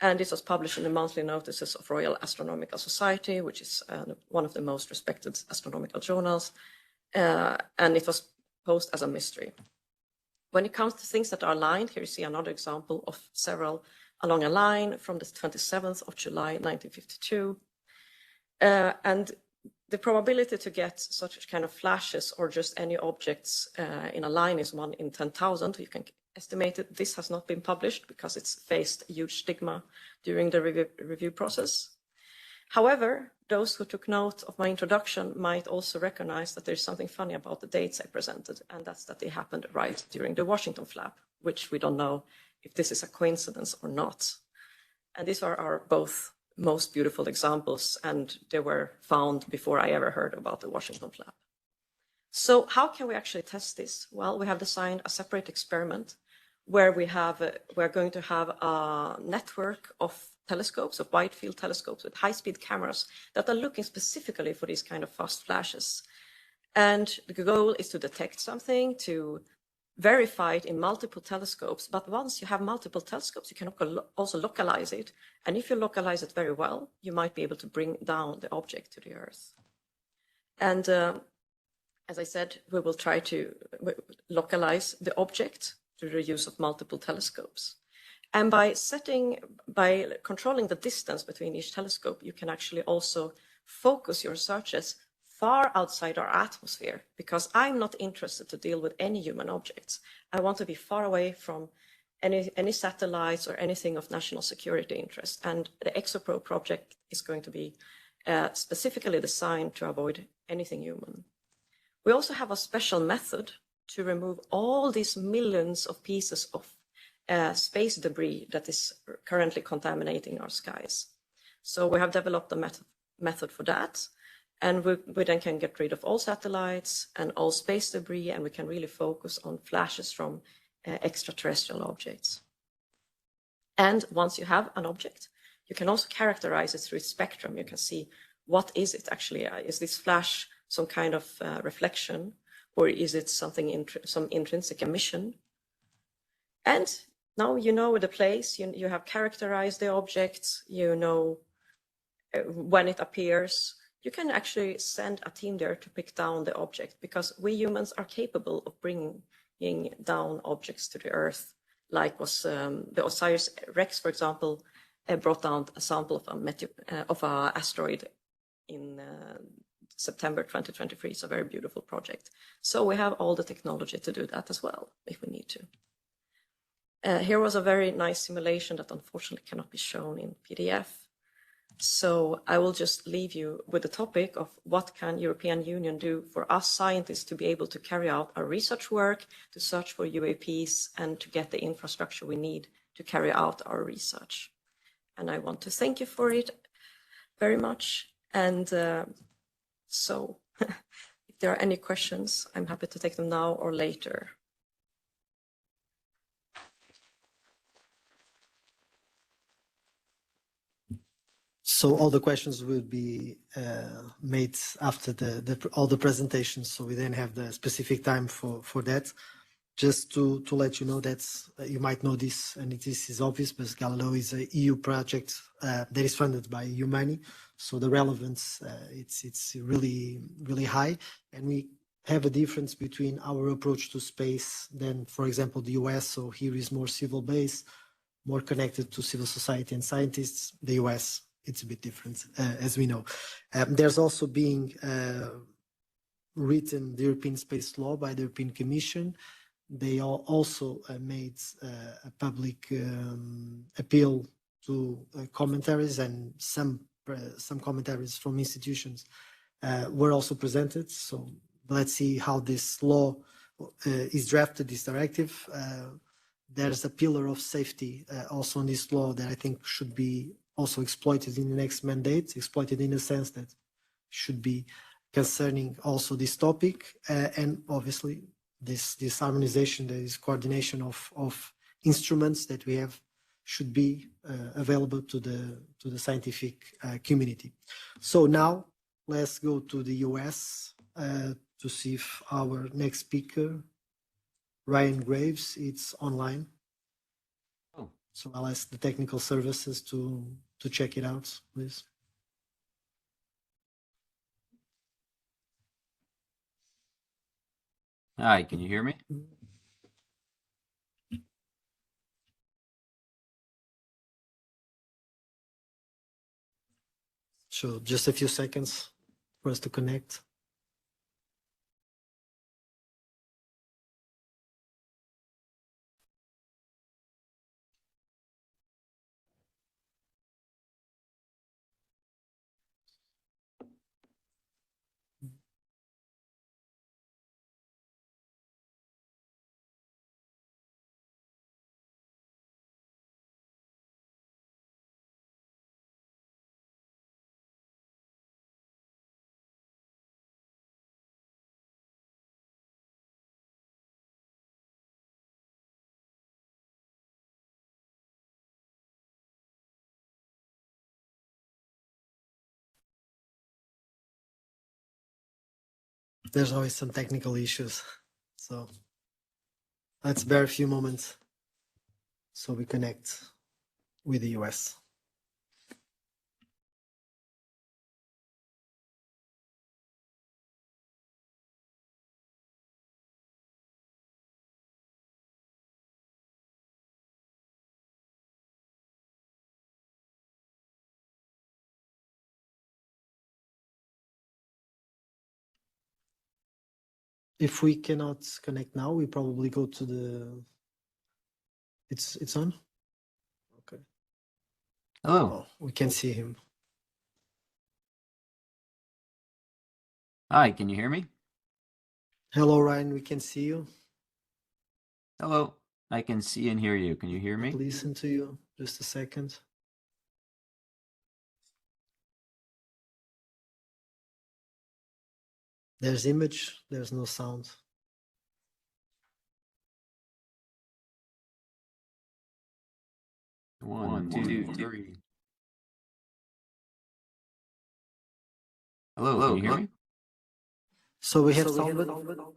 And this was published in the monthly notices of Royal Astronomical Society, which is one of the most respected astronomical journals. And it was posed as a mystery. When it comes to things that are aligned, here you see another example of several along a line from the 27th of July, 1952. And the probability to get such kind of flashes or just any objects in a line is 1 in 10,000. You can estimate it. This has not been published because it's faced huge stigma during the review process. However, those who took note of my introduction might also recognize that there's something funny about the dates I presented, and that's that they happened right during the Washington flap, which we don't know if this is a coincidence or not. And these are our both most beautiful examples, and they were found before I ever heard about the Washington flap. So how can we actually test this? Well, we have designed a separate experiment where we're going to have a network of telescopes, of wide field telescopes with high-speed cameras that are looking specifically for these kind of fast flashes. And the goal is to detect something, to verify it in multiple telescopes. But once you have multiple telescopes, you can also localize it. And if you localize it very well, you might be able to bring down the object to the Earth. And as I said, we will try to localize the object through the use of multiple telescopes. And by controlling the distance between each telescope, you can actually also focus your searches far outside our atmosphere, because I'm not interested to deal with any human objects. I want to be far away from any satellites or anything of national security interest. And the ExoProbe project is going to be specifically designed to avoid anything human. We also have a special method to remove all these millions of pieces of space debris that is currently contaminating our skies. So we have developed a method for that. And we then can get rid of all satellites and all space debris, and we can really focus on flashes from extraterrestrial objects. And once you have an object, you can also characterize it through its spectrum. You can see, what is it actually? Is this flash some kind of reflection, or is it something some intrinsic emission? And now you know the place, you have characterized the objects, you know when it appears. You can actually send a team there to pick down the object, because we humans are capable of bringing down objects to the Earth, like was the OSIRIS-REx, for example, brought down a sample of an asteroid in September 2023. It's a very beautiful project. So we have all the technology to do that as well, if we need to. Here was a very nice simulation that unfortunately cannot be shown in PDF. So I will just leave you with the topic of what can European Union do for us scientists to be able to carry out our research work, to search for UAPs, and to get the infrastructure we need to carry out our research. And I want to thank you for it very much. And so if there are any questions, I'm happy to take them now or later. So all the questions will be made after all the presentations. So we then have the specific time for that. Just to let you know that you might know this, and this is obvious, but Galileo is a EU project that is funded by EU money. So the relevance, it's really, really high. And we have a difference between our approach to space than, for example, the US. So here is more civil based, more connected to civil society and scientists. The US, it's a bit different, as we know. There's also being written the European Space Law by the European Commission. They also made a public appeal to commentaries, and some commentaries from institutions were also presented. So let's see how this law is drafted, this directive. There's a pillar of safety also in this law that I think should be also exploited in the next mandate, exploited in the sense that should be concerning also this topic, and obviously this harmonization, this coordination of instruments that we have should be available to the scientific community. So now let's go to the US to see if our next speaker, Ryan Graves, it's online. Oh. So I'll ask the technical services to check it out, please. Hi, can you hear me? So just a few seconds for us to connect. There's always some technical issues, so let's bear a few moments so we connect with the US. If we cannot connect now, we probably go to the. It's on. Okay. Hello. Oh, we can see him. Hi, can you hear me? Hello, Ryan. We can see you. Hello. I can see and hear you. Can you hear me? Listen to you. Just a second. There's image. There's no sound. One, two, three. Hello, can you hear me? So we have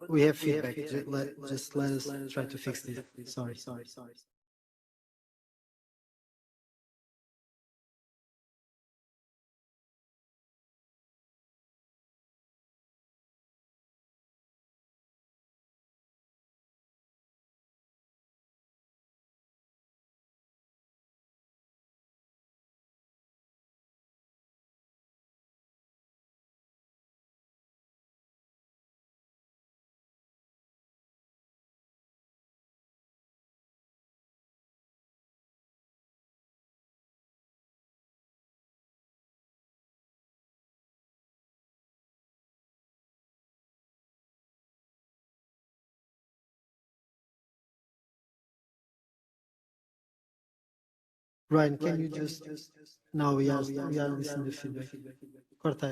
we have feedback. Just let us try to fix this. Sorry. Ryan, can you just now we are listening to feedback. Corta.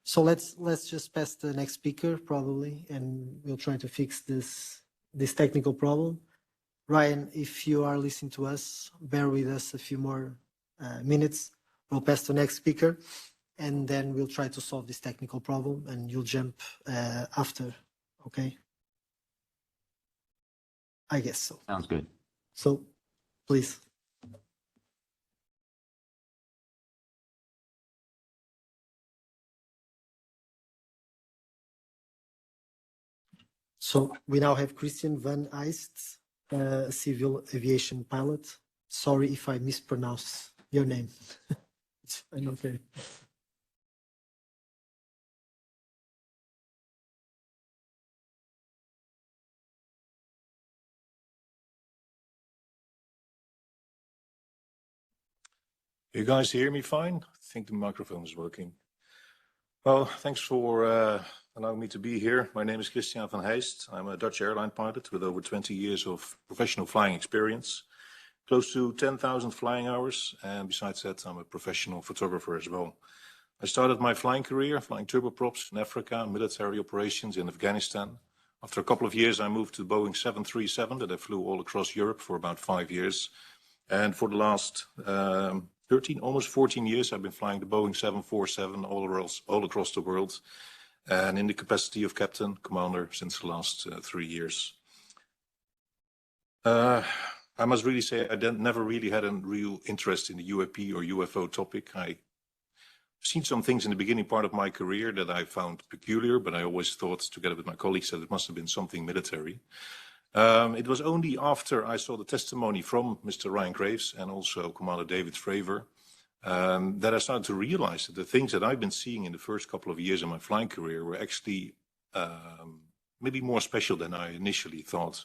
So let's just pass the next speaker probably, and we'll try to fix this technical problem. Ryan, if you are listening to us, bear with us a few more minutes. We'll pass to the next speaker, and then we'll try to solve this technical problem, and you'll jump after. Okay? I guess so. Sounds good. So, please. So we now have Christian van Eist, a civil aviation pilot. Sorry if I mispronounce your name. It's fine, okay. You guys hear me fine? I think the microphone is working. Well, thanks for allowing me to be here. My name is Christian van Heijst. I'm a Dutch airline pilot with over 20 years of professional flying experience, close to 10,000 flying hours. And besides that, I'm a professional photographer as well. I started my flying career flying turboprops in Africa, military operations in Afghanistan. After a couple of years, I moved to Boeing 737 that I flew all across Europe for about 5 years. And for the last 13, almost 14 years, I've been flying the Boeing 747 all across the world, and in the capacity of captain, commander since the last 3 years. I must really say I never really had a real interest in the UAP or UFO topic. I've seen some things in the beginning part of my career that I found peculiar, but I always thought, together with my colleagues, that it must have been something military. It was only after I saw the testimony from Mr. Ryan Graves and also Commander David Fravor that I started to realize that the things that I've been seeing in the first couple of years of my flying career were actually maybe more special than I initially thought.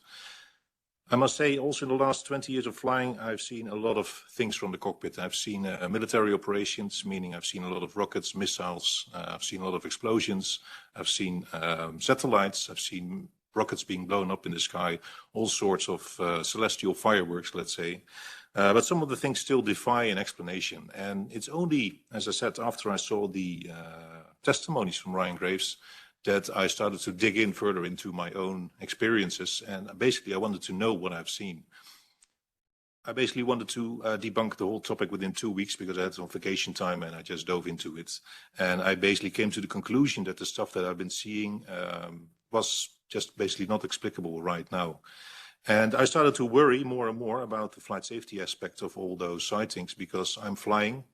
I must say, also in the last 20 years of flying, I've seen a lot of things from the cockpit. I've seen military operations, meaning I've seen a lot of rockets, missiles, I've seen a lot of explosions, I've seen satellites, I've seen rockets being blown up in the sky, all sorts of celestial fireworks, let's say. But some of the things still defy an explanation. And it's only, as I said, after I saw the testimonies from Ryan Graves that I started to dig in further into my own experiences. And basically, I wanted to know what I've seen. I basically wanted to debunk the whole topic within 2 weeks because I had some vacation time and I just dove into it. And I basically came to the conclusion that the stuff that I've been seeing was just basically not explicable right now. And I started to worry more and more about the flight safety aspect of all those sightings because I'm flying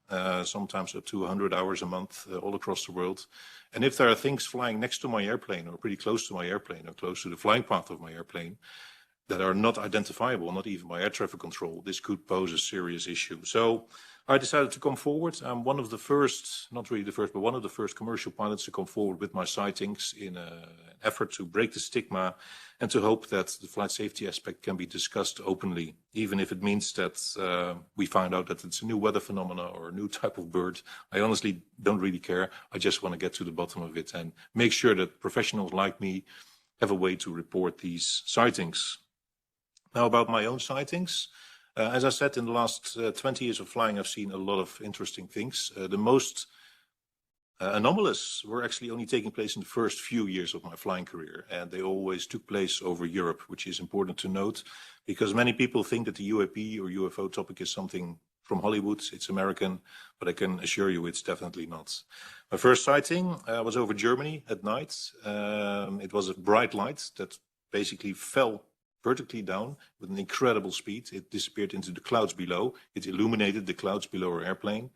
sometimes up to 100 hours a month all across the world. And if there are things flying next to my airplane or pretty close to my airplane or close to the flying path of my airplane that are not identifiable, not even by air traffic control, this could pose a serious issue. So I decided to come forward. I'm one of the first, not really the first, but one of the first commercial pilots to come forward with my sightings in an effort to break the stigma and to hope that the flight safety aspect can be discussed openly, even if it means that we find out that it's a new weather phenomena or a new type of bird. I honestly don't really care. I just want to get to the bottom of it and make sure that professionals like me have a way to report these sightings. Now, about my own sightings. As I said, in the last 20 years of flying, I've seen a lot of interesting things. The most anomalous were actually only taking place in the first few years of my flying career, and they always took place over Europe, which is important to note, because many people think that the UAP or UFO topic is something from Hollywood, it's American, but I can assure you it's definitely not. My first sighting was over Germany at night. It was a bright light that basically fell vertically down with an incredible speed. It disappeared into the clouds below. It illuminated the clouds below our airplane,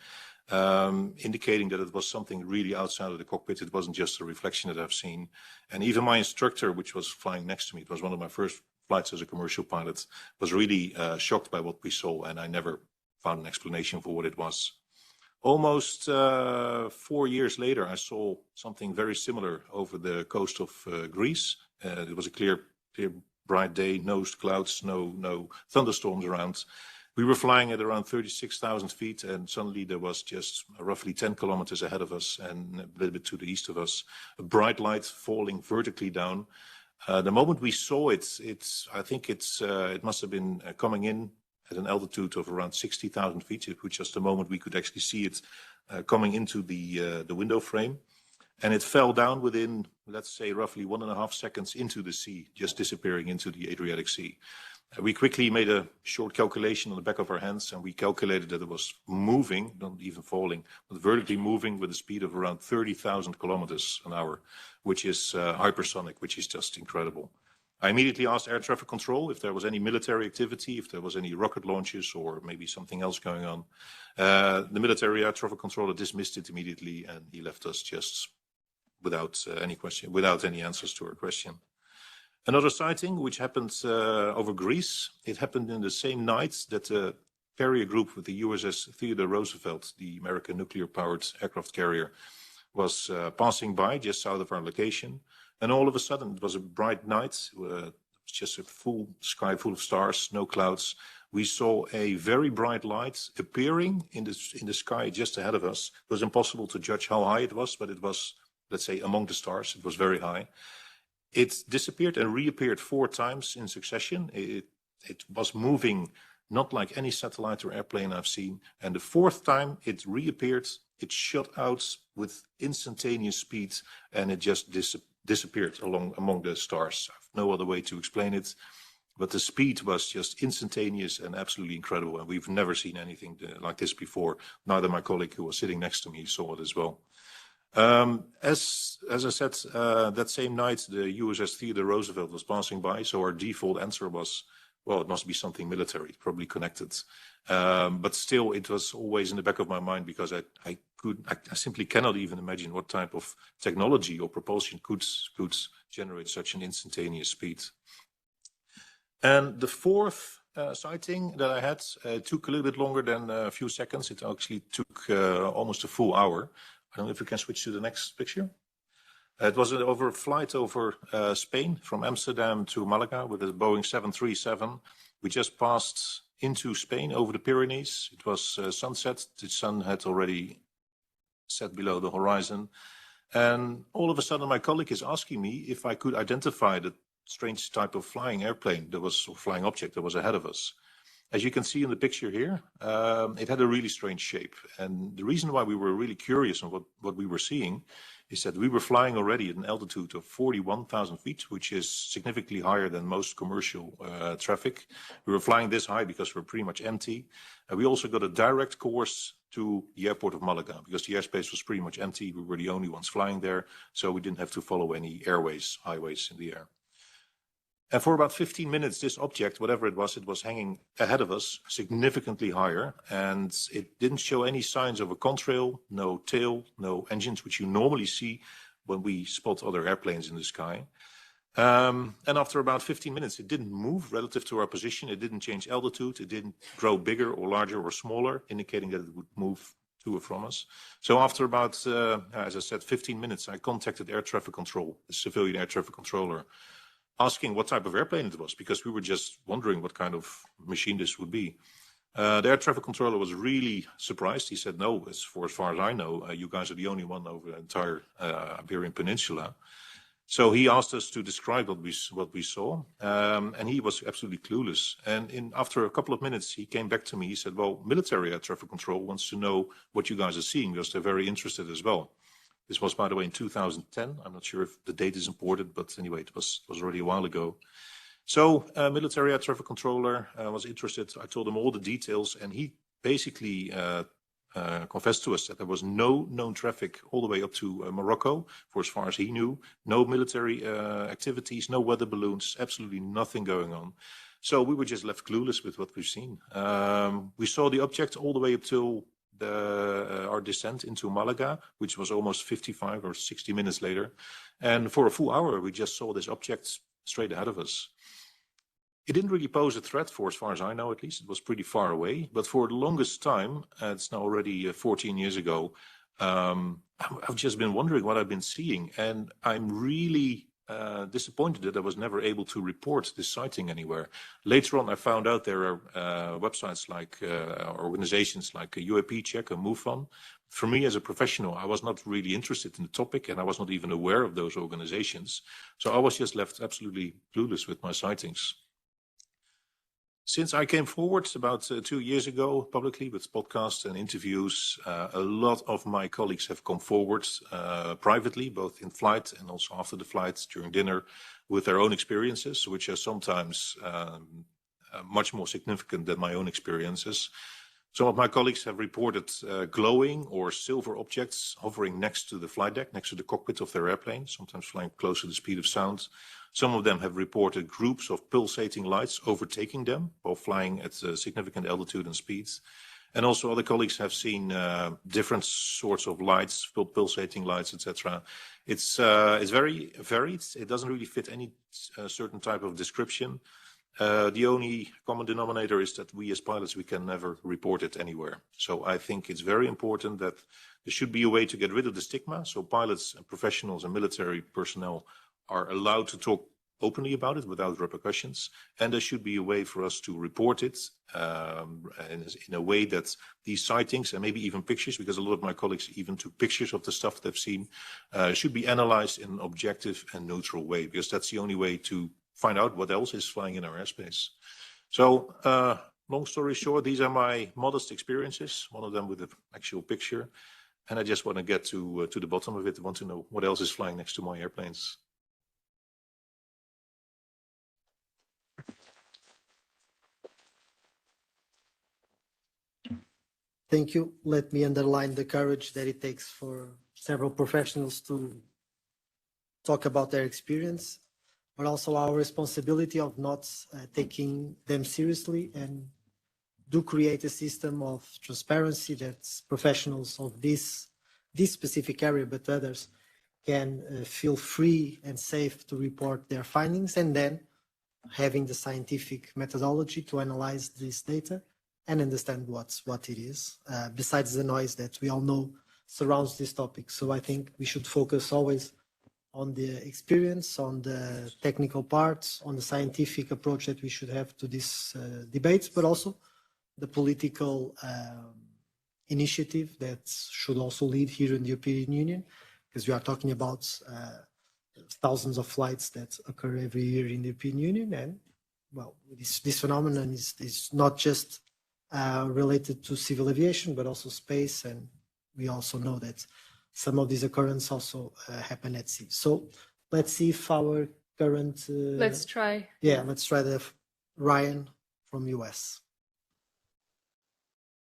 indicating that it was something really outside of the cockpit. It wasn't just a reflection that I've seen. And even my instructor, which was flying next to me, it was one of my first flights as a commercial pilot, was really shocked by what we saw, and I never found an explanation for what it was. Almost 4 years later, I saw something very similar over the coast of Greece. It was a clear, bright day, no clouds, no thunderstorms around. We were flying at around 36,000 feet, and suddenly there was just roughly 10 kilometers ahead of us and a little bit to the east of us, a bright light falling vertically down. The moment we saw it, I think it must have been coming in at an altitude of around 60,000 feet, which was the moment we could actually see it coming into the window frame. And it fell down within, let's say, roughly 1.5 seconds into the sea, just disappearing into the Adriatic Sea. We quickly made a short calculation on the back of our hands, and we calculated that it was moving, not even falling, but vertically moving with a speed of around 30,000 kilometers an hour, which is hypersonic, which is just incredible. I immediately asked air traffic control if there was any military activity, if there was any rocket launches or maybe something else going on. The military air traffic controller dismissed it immediately, and he left us just without any answers to our question. Another sighting, which happened over Greece, it happened in the same night that the carrier group with the USS Theodore Roosevelt, the American nuclear-powered aircraft carrier, was passing by just south of our location. And all of a sudden, it was a bright night, just a full sky full of stars, no clouds. We saw a very bright light appearing in the sky just ahead of us. It was impossible to judge how high it was, but it was, let's say, among the stars. It was very high. It disappeared and reappeared 4 times in succession. It was moving not like any satellite or airplane I've seen. And the 4th time it reappeared, it shot out with instantaneous speed, and it just disappeared among the stars. I have no other way to explain it, but the speed was just instantaneous and absolutely incredible. And we've never seen anything like this before. Neither my colleague who was sitting next to me saw it as well. As I said, that same night, the USS Theodore Roosevelt was passing by. So our default answer was, well, it must be something military, probably connected. But still, it was always in the back of my mind, because I simply cannot even imagine what type of technology or propulsion could generate such an instantaneous speed. And the 4th sighting that I had took a little bit longer than a few seconds. It actually took almost a full hour. I don't know if we can switch to the next picture. It was a flight over Spain from Amsterdam to Malaga with a Boeing 737. We just passed into Spain over the Pyrenees. It was sunset. The sun had already set below the horizon. And all of a sudden, my colleague is asking me if I could identify the strange type of flying flying object that was ahead of us. As you can see in the picture here, it had a really strange shape. And the reason why we were really curious on what we were seeing is that we were flying already at an altitude of 41,000 feet, which is significantly higher than most commercial traffic. We were flying this high because we're pretty much empty. And we also got a direct course to the airport of Malaga, because the airspace was pretty much empty. We were the only ones flying there, so we didn't have to follow any highways in the air. And for about 15 minutes, this object, whatever it was hanging ahead of us, significantly higher. And it didn't show any signs of a contrail, no tail, no engines, which you normally see when we spot other airplanes in the sky. And after about 15 minutes, it didn't move relative to our position. It didn't change altitude. It didn't grow bigger or larger or smaller, indicating that it would move to or from us. So after about, as I said, 15 minutes, I contacted air traffic control, the civilian air traffic controller, asking what type of airplane it was, because we were just wondering what kind of machine this would be. The air traffic controller was really surprised. He said, no, as far as I know, you guys are the only one over the entire Iberian Peninsula. So he asked us to describe what we saw, and he was absolutely clueless. And after a couple of minutes, he came back to me. He said, well, military air traffic control wants to know what you guys are seeing, because they're very interested as well. This was, by the way, in 2010. I'm not sure if the date is important, but anyway, it was already a while ago. So military air traffic controller was interested. I told him all the details, and he basically confessed to us that there was no known traffic all the way up to Morocco, for as far as he knew. No military activities, no weather balloons, absolutely nothing going on. So we were just left clueless with what we've seen. We saw the object all the way up till our descent into Malaga, which was almost 55 or 60 minutes later. And for a full hour, we just saw this object straight ahead of us. It didn't really pose a threat, for as far as I know, at least. It was pretty far away. But for the longest time, it's now already 14 years ago, I've just been wondering what I've been seeing. And I'm really disappointed that I was never able to report this sighting anywhere. Later on, I found out there are websites like organizations like UAP Check and MoveOn. For me as a professional, I was not really interested in the topic, and I was not even aware of those organizations. So I was just left absolutely clueless with my sightings. Since I came forward about 2 years ago publicly with podcasts and interviews, a lot of my colleagues have come forward privately, both in flight and also after the flight during dinner, with their own experiences, which are sometimes much more significant than my own experiences. Some of my colleagues have reported glowing or silver objects hovering next to the flight deck, next to the cockpit of their airplane, sometimes flying close to the speed of sound. Some of them have reported groups of pulsating lights overtaking them while flying at significant altitude and speeds. And also other colleagues have seen different sorts of lights, pulsating lights, etc. It's very varied. It doesn't really fit any certain type of description. The only common denominator is that we as pilots, we can never report it anywhere. So I think it's very important that there should be a way to get rid of the stigma. So pilots and professionals and military personnel are allowed to talk openly about it without repercussions. And there should be a way for us to report it in a way that these sightings and maybe even pictures, because a lot of my colleagues even took pictures of the stuff they've seen, should be analyzed in an objective and neutral way, because that's the only way to find out what else is flying in our airspace. So long story short, these are my modest experiences, one of them with an actual picture. And I just want to get to the bottom of it. I want to know what else is flying next to my airplanes. Thank you. Let me underline the courage that it takes for several professionals to talk about their experience, but also our responsibility of not taking them seriously, and do create a system of transparency that professionals of this specific area, but others, can feel free and safe to report their findings, and then having the scientific methodology to analyze this data and understand what it is, besides the noise that we all know surrounds this topic. So I think we should focus always on the experience, on the technical parts, on the scientific approach that we should have to these debates, but also the political initiative that should also lead here in the European Union, because we are talking about thousands of flights that occur every year in the European Union. And well, this phenomenon is not just related to civil aviation, but also space. And we also know that some of these occurrences also happen at sea. So let's see if our current... let's try. Yeah, let's try the Ryan from US.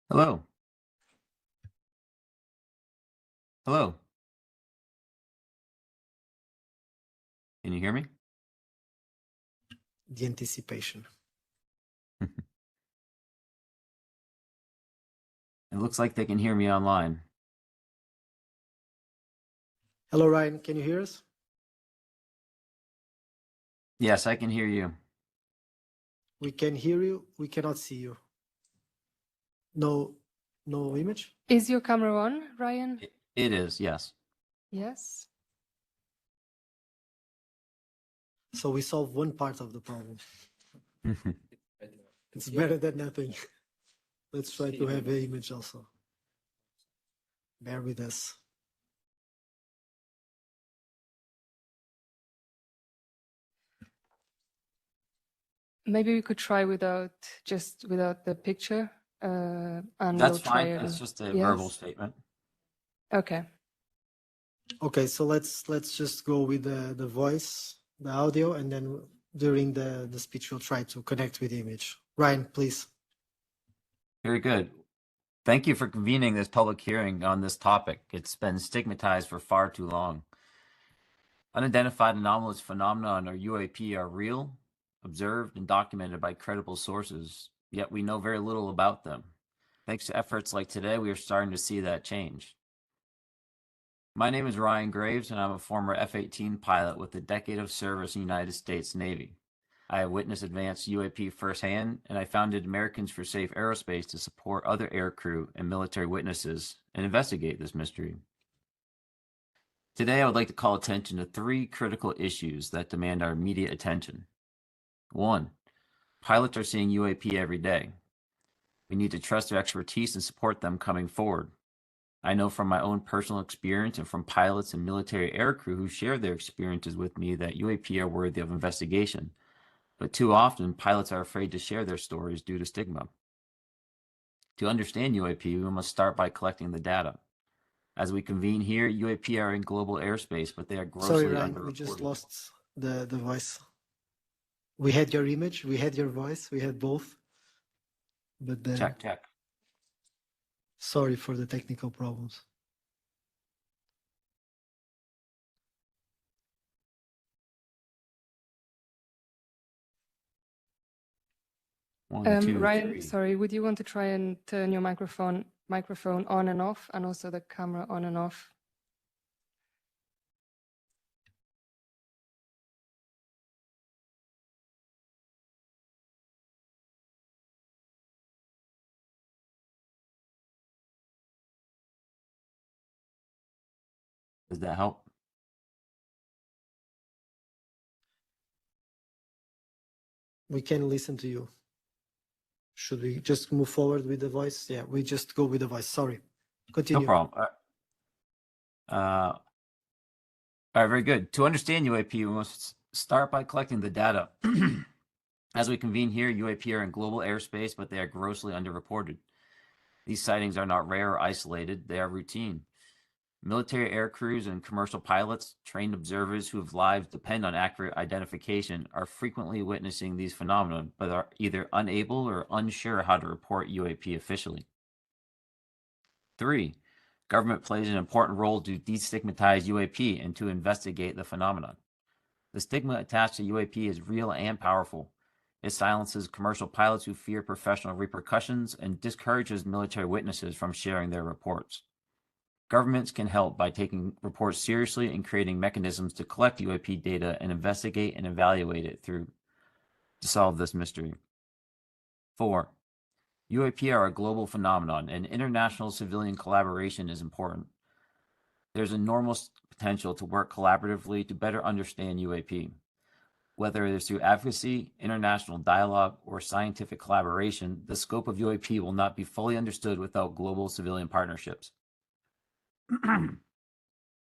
Hello. Hello. Can you hear me? The anticipation. It looks like they can hear me online. Hello, Ryan. Can you hear us? Yes, I can hear you. We can hear you. We cannot see you. No image? Is your camera on, Ryan? It is, yes. Yes. So we solve one part of the problem. It's better than nothing. Let's try to have an image also. Bear with us. Maybe we could try without the picture. And That's we'll try fine. it. It's just a Yes? verbal statement. Okay. Okay, so let's just go with the voice, the audio, and then during the speech we'll try to connect with the image. Ryan, please. Very good. Thank you for convening this public hearing on this topic. It's been stigmatized for far too long. Unidentified anomalous phenomena, or UAP, are real, observed, and documented by credible sources, yet we know very little about them. Thanks to efforts like today, we are starting to see that change. My name is Ryan Graves, and I'm a former F-18 pilot with a decade of service in the United States Navy. I have witnessed advanced UAP firsthand, and I founded Americans for Safe Aerospace to support other aircrew and military witnesses and investigate this mystery. Today, I would like to call attention to 3 critical issues that demand our immediate attention. 1, pilots are seeing UAP every day. We need to trust their expertise and support them coming forward. I know from my own personal experience and from pilots and military aircrew who share their experiences with me that UAP are worthy of investigation. But too often, pilots are afraid to share their stories due to stigma. To understand UAP, we must start by collecting the data. As we convene here, UAP are in global airspace, but they are grossly Sorry, Ryan, we just lost the voice. We had your image, we had your voice, we had both. But then, Check. sorry for the technical problems. One, two, Ryan, three. sorry, would you want to try and turn your microphone on and off, and also the camera on and off? Does that help? We can listen to you. Should we just move forward with the voice? Yeah, we just go with the voice. Sorry. Continue. No problem. All right, very good. To understand UAP, we must start by collecting the data. As we convene here, UAP are in global airspace, but they are grossly underreported. These sightings are not rare or isolated, they are routine. Military air crews and commercial pilots, trained observers whose lives depend on accurate identification, are frequently witnessing these phenomena, but are either unable or unsure how to report UAP officially. 3, government plays an important role to destigmatize UAP and to investigate the phenomenon. The stigma attached to UAP is real and powerful. It silences commercial pilots who fear professional repercussions and discourages military witnesses from sharing their reports. Governments can help by taking reports seriously and creating mechanisms to collect UAP data and investigate and evaluate it to solve this mystery. 4, UAP are a global phenomenon, and international civilian collaboration is important. There's enormous potential to work collaboratively to better understand UAP. Whether it is through advocacy, international dialogue, or scientific collaboration, the scope of UAP will not be fully understood without global civilian partnerships.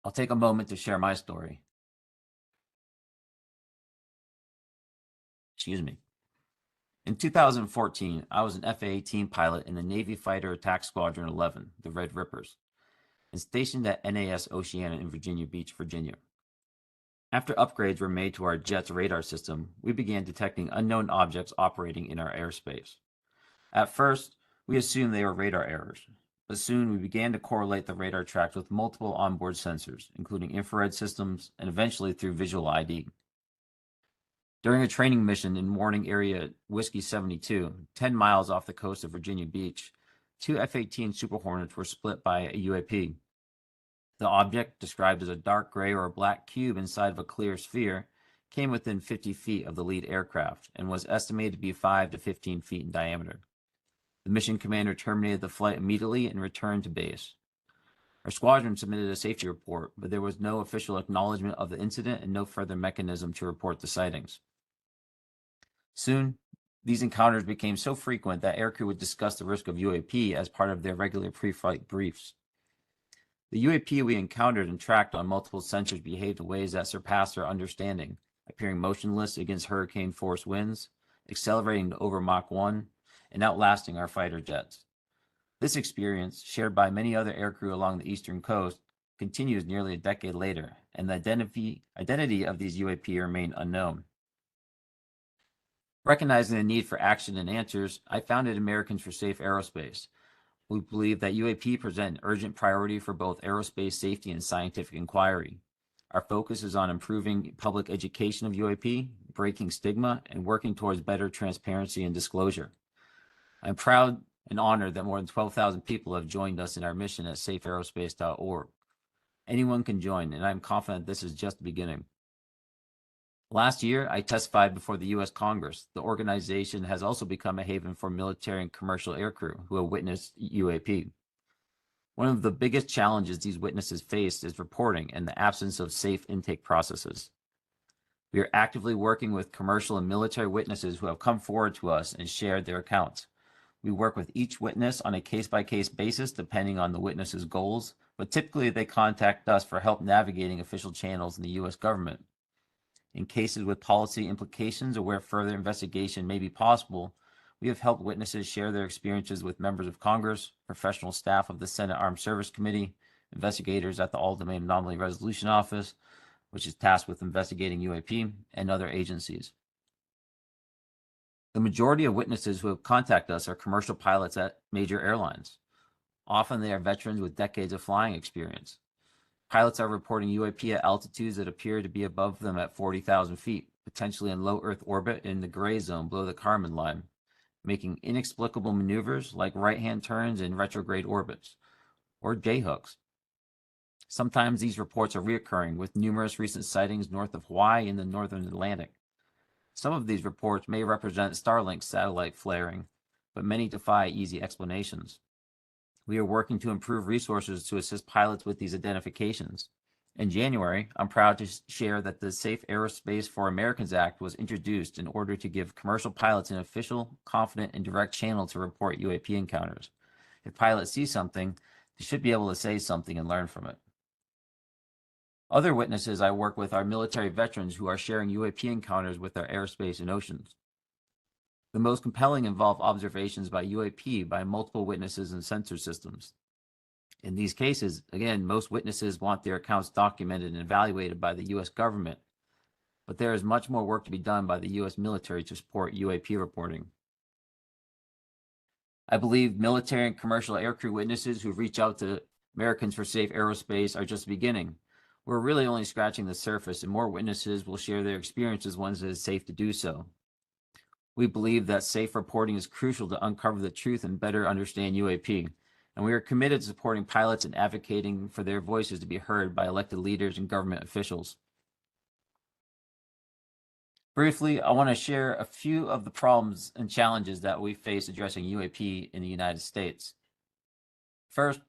I'll take a moment to share my story. Excuse me. In 2014, I was an F-18 pilot in the Navy Fighter Attack Squadron 11, the Red Rippers, and stationed at NAS Oceana in Virginia Beach, Virginia. After upgrades were made to our jet's radar system, we began detecting unknown objects operating in our airspace. At first, we assumed they were radar errors, but soon we began to correlate the radar tracks with multiple onboard sensors, including infrared systems, and eventually through visual ID. During a training mission in Morning Area Whiskey 72, 10 miles off the coast of Virginia Beach, 2 F-18 Super Hornets were split by a UAP. The object, described as a dark gray or a black cube inside of a clear sphere, came within 50 feet of the lead aircraft and was estimated to be 5 to 15 feet in diameter. The mission commander terminated the flight immediately and returned to base. Our squadron submitted a safety report, but there was no official acknowledgement of the incident and no further mechanism to report the sightings. Soon, these encounters became so frequent that aircrew would discuss the risk of UAP as part of their regular pre-flight briefs. The UAP we encountered and tracked on multiple sensors behaved in ways that surpassed our understanding, appearing motionless against hurricane force winds, accelerating to over Mach 1, and outlasting our fighter jets. This experience, shared by many other aircrew along the eastern coast, continues nearly a decade later, and the identity of these UAP remain unknown. Recognizing the need for action and answers, I founded Americans for Safe Aerospace. We believe that UAP present an urgent priority for both aerospace safety and scientific inquiry. Our focus is on improving public education of UAP, breaking stigma, and working towards better transparency and disclosure. I'm proud and honored that more than 12,000 people have joined us in our mission at safeaerospace.org. Anyone can join, and I'm confident this is just the beginning. Last year, I testified before the U.S. Congress. The organization has also become a haven for military and commercial aircrew who have witnessed UAP. One of the biggest challenges these witnesses faced is reporting and the absence of safe intake processes. We are actively working with commercial and military witnesses who have come forward to us and shared their accounts. We work with each witness on a case-by-case basis depending on the witness's goals, but typically they contact us for help navigating official channels in the U.S. government. In cases with policy implications or where further investigation may be possible, we have helped witnesses share their experiences with members of Congress, professional staff of the Senate Armed Service Committee, investigators at the All-Domain Anomaly Resolution Office, which is tasked with investigating UAP, and other agencies. The majority of witnesses who have contacted us are commercial pilots at major airlines. Often they are veterans with decades of flying experience. Pilots are reporting UAP at altitudes that appear to be above them at 40,000 feet, potentially in low Earth orbit in the gray zone below the Kármán line, making inexplicable maneuvers like right-hand turns in retrograde orbits, or J-hooks. Sometimes these reports are reoccurring, with numerous recent sightings north of Hawaii in the northern Atlantic. Some of these reports may represent Starlink satellite flaring, but many defy easy explanations. We are working to improve resources to assist pilots with these identifications. In January, I'm proud to share that the Safe Aerospace for Americans Act was introduced in order to give commercial pilots an official, confident, and direct channel to report UAP encounters. If pilots see something, they should be able to say something and learn from it. Other witnesses I work with are military veterans who are sharing UAP encounters with our airspace and oceans. The most compelling involve observations by UAP by multiple witnesses and sensor systems. In these cases, again, most witnesses want their accounts documented and evaluated by the U.S. government, but there is much more work to be done by the U.S. military to support UAP reporting. I believe military and commercial aircrew witnesses who reach out to Americans for Safe Aerospace are just beginning. We're really only scratching the surface, and more witnesses will share their experiences once it is safe to do so. We believe that safe reporting is crucial to uncover the truth and better understand UAP, and we are committed to supporting pilots and advocating for their voices to be heard by elected leaders and government officials. Briefly, I want to share a few of the problems and challenges that we face addressing UAP in the United States. First,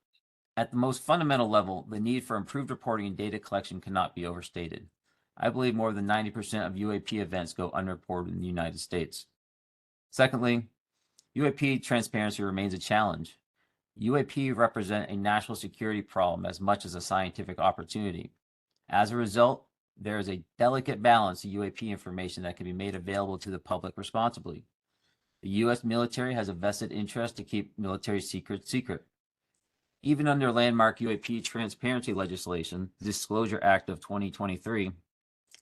at the most fundamental level, the need for improved reporting and data collection cannot be overstated. I believe more than 90% of UAP events go unreported in the United States. Secondly, UAP transparency remains a challenge. UAP represent a national security problem as much as a scientific opportunity. As a result, there is a delicate balance of UAP information that can be made available to the public responsibly. The U.S. military has a vested interest to keep military secrets secret. Even under landmark UAP transparency legislation, the Disclosure Act of 2023,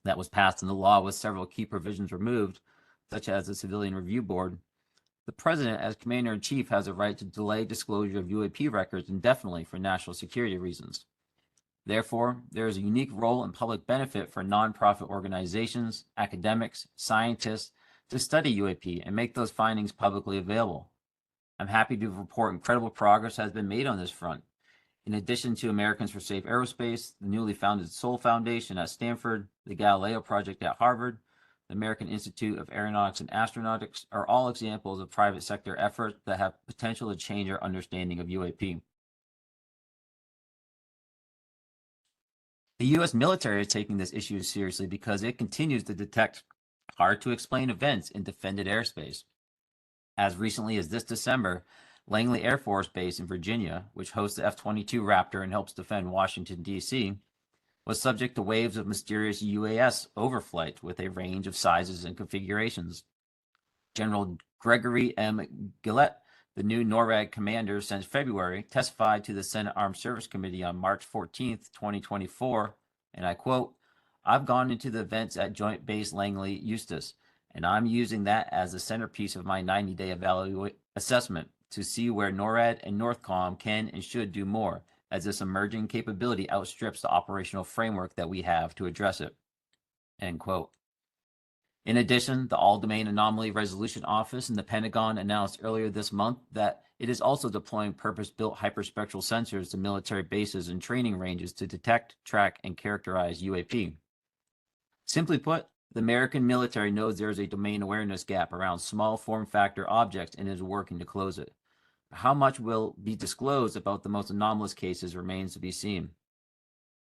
that was passed into law with several key provisions removed, such as the Civilian Review Board, the President, as Commander-in-Chief, has a right to delay disclosure of UAP records indefinitely for national security reasons. Therefore, there is a unique role and public benefit for nonprofit organizations, academics, scientists to study UAP and make those findings publicly available. I'm happy to report incredible progress has been made on this front. In addition to Americans for Safe Aerospace, the newly founded Sol Foundation at Stanford, the Galileo Project at Harvard, the American Institute of Aeronautics and Astronautics are all examples of private sector efforts that have potential to change our understanding of UAP. The U.S. military is taking this issue seriously because it continues to detect hard-to-explain events in defended airspace. As recently as this December, Langley Air Force Base in Virginia, which hosts the F-22 Raptor and helps defend Washington, D.C., was subject to waves of mysterious UAS overflight with a range of sizes and configurations. General Gregory M. Gillette, the new NORAD commander since February, testified to the Senate Armed Service Committee on March 14th, 2024, and I quote, "I've gone into the events at Joint Base Langley, Eustis, and I'm using that as the centerpiece of my 90-day assessment to see where NORAD and NORTHCOM can and should do more, as this emerging capability outstrips the operational framework that we have to address it." End quote. In addition, the All-Domain Anomaly Resolution Office in the Pentagon announced earlier this month that it is also deploying purpose-built hyperspectral sensors to military bases and training ranges to detect, track, and characterize UAP. Simply put, the American military knows there is a domain awareness gap around small form factor objects and is working to close it. How much will be disclosed about the most anomalous cases remains to be seen.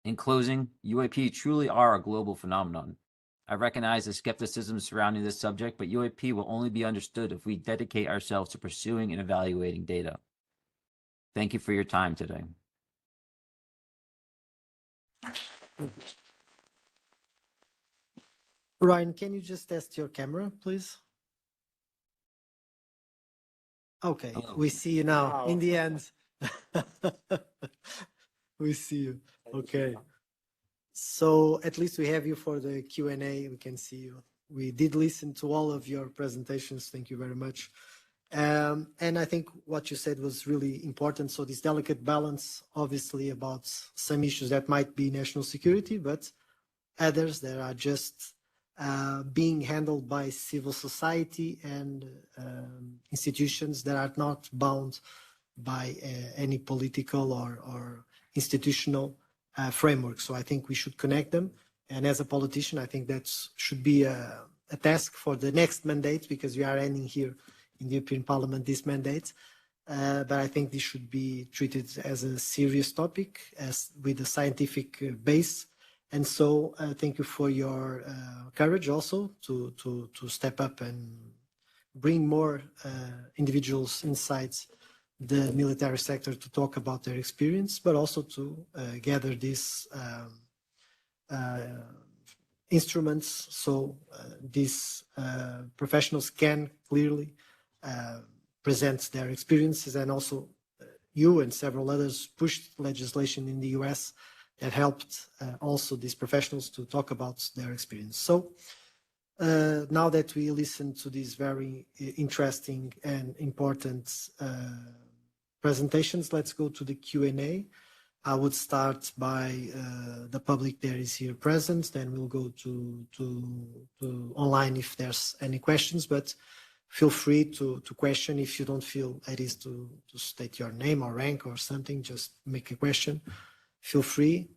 In closing, UAP truly are a global phenomenon. I recognize the skepticism surrounding this subject, but UAP will only be understood if we dedicate ourselves to pursuing and evaluating data. Thank you for your time today. Ryan, can you just test your camera, please? Okay, we see you now. In the end, we see you. Okay. So at least we have you for the Q&A. We can see you. We did listen to all of your presentations. Thank you very much. And I think what you said was really important. So this delicate balance, obviously, about some issues that might be national security, but others that are just being handled by civil society and institutions that are not bound by any political or institutional framework. So I think we should connect them. And as a politician, I think that should be a task for the next mandate, because we are ending here in the European Parliament this mandate. But I think this should be treated as a serious topic, as with a scientific base. And so thank you for your courage also to step up and bring more individuals inside the military sector to talk about their experience, but also to gather these instruments so these professionals can clearly present their experiences. And also you and several others pushed legislation in the US that helped also these professionals to talk about their experience. So now that we listened to these very interesting and important presentations, let's go to the Q&A. I would start by the public that is here present, then we'll go to online if there's any questions, but feel free to question if you don't feel at ease to state your name or rank or something, just make a question. Feel free.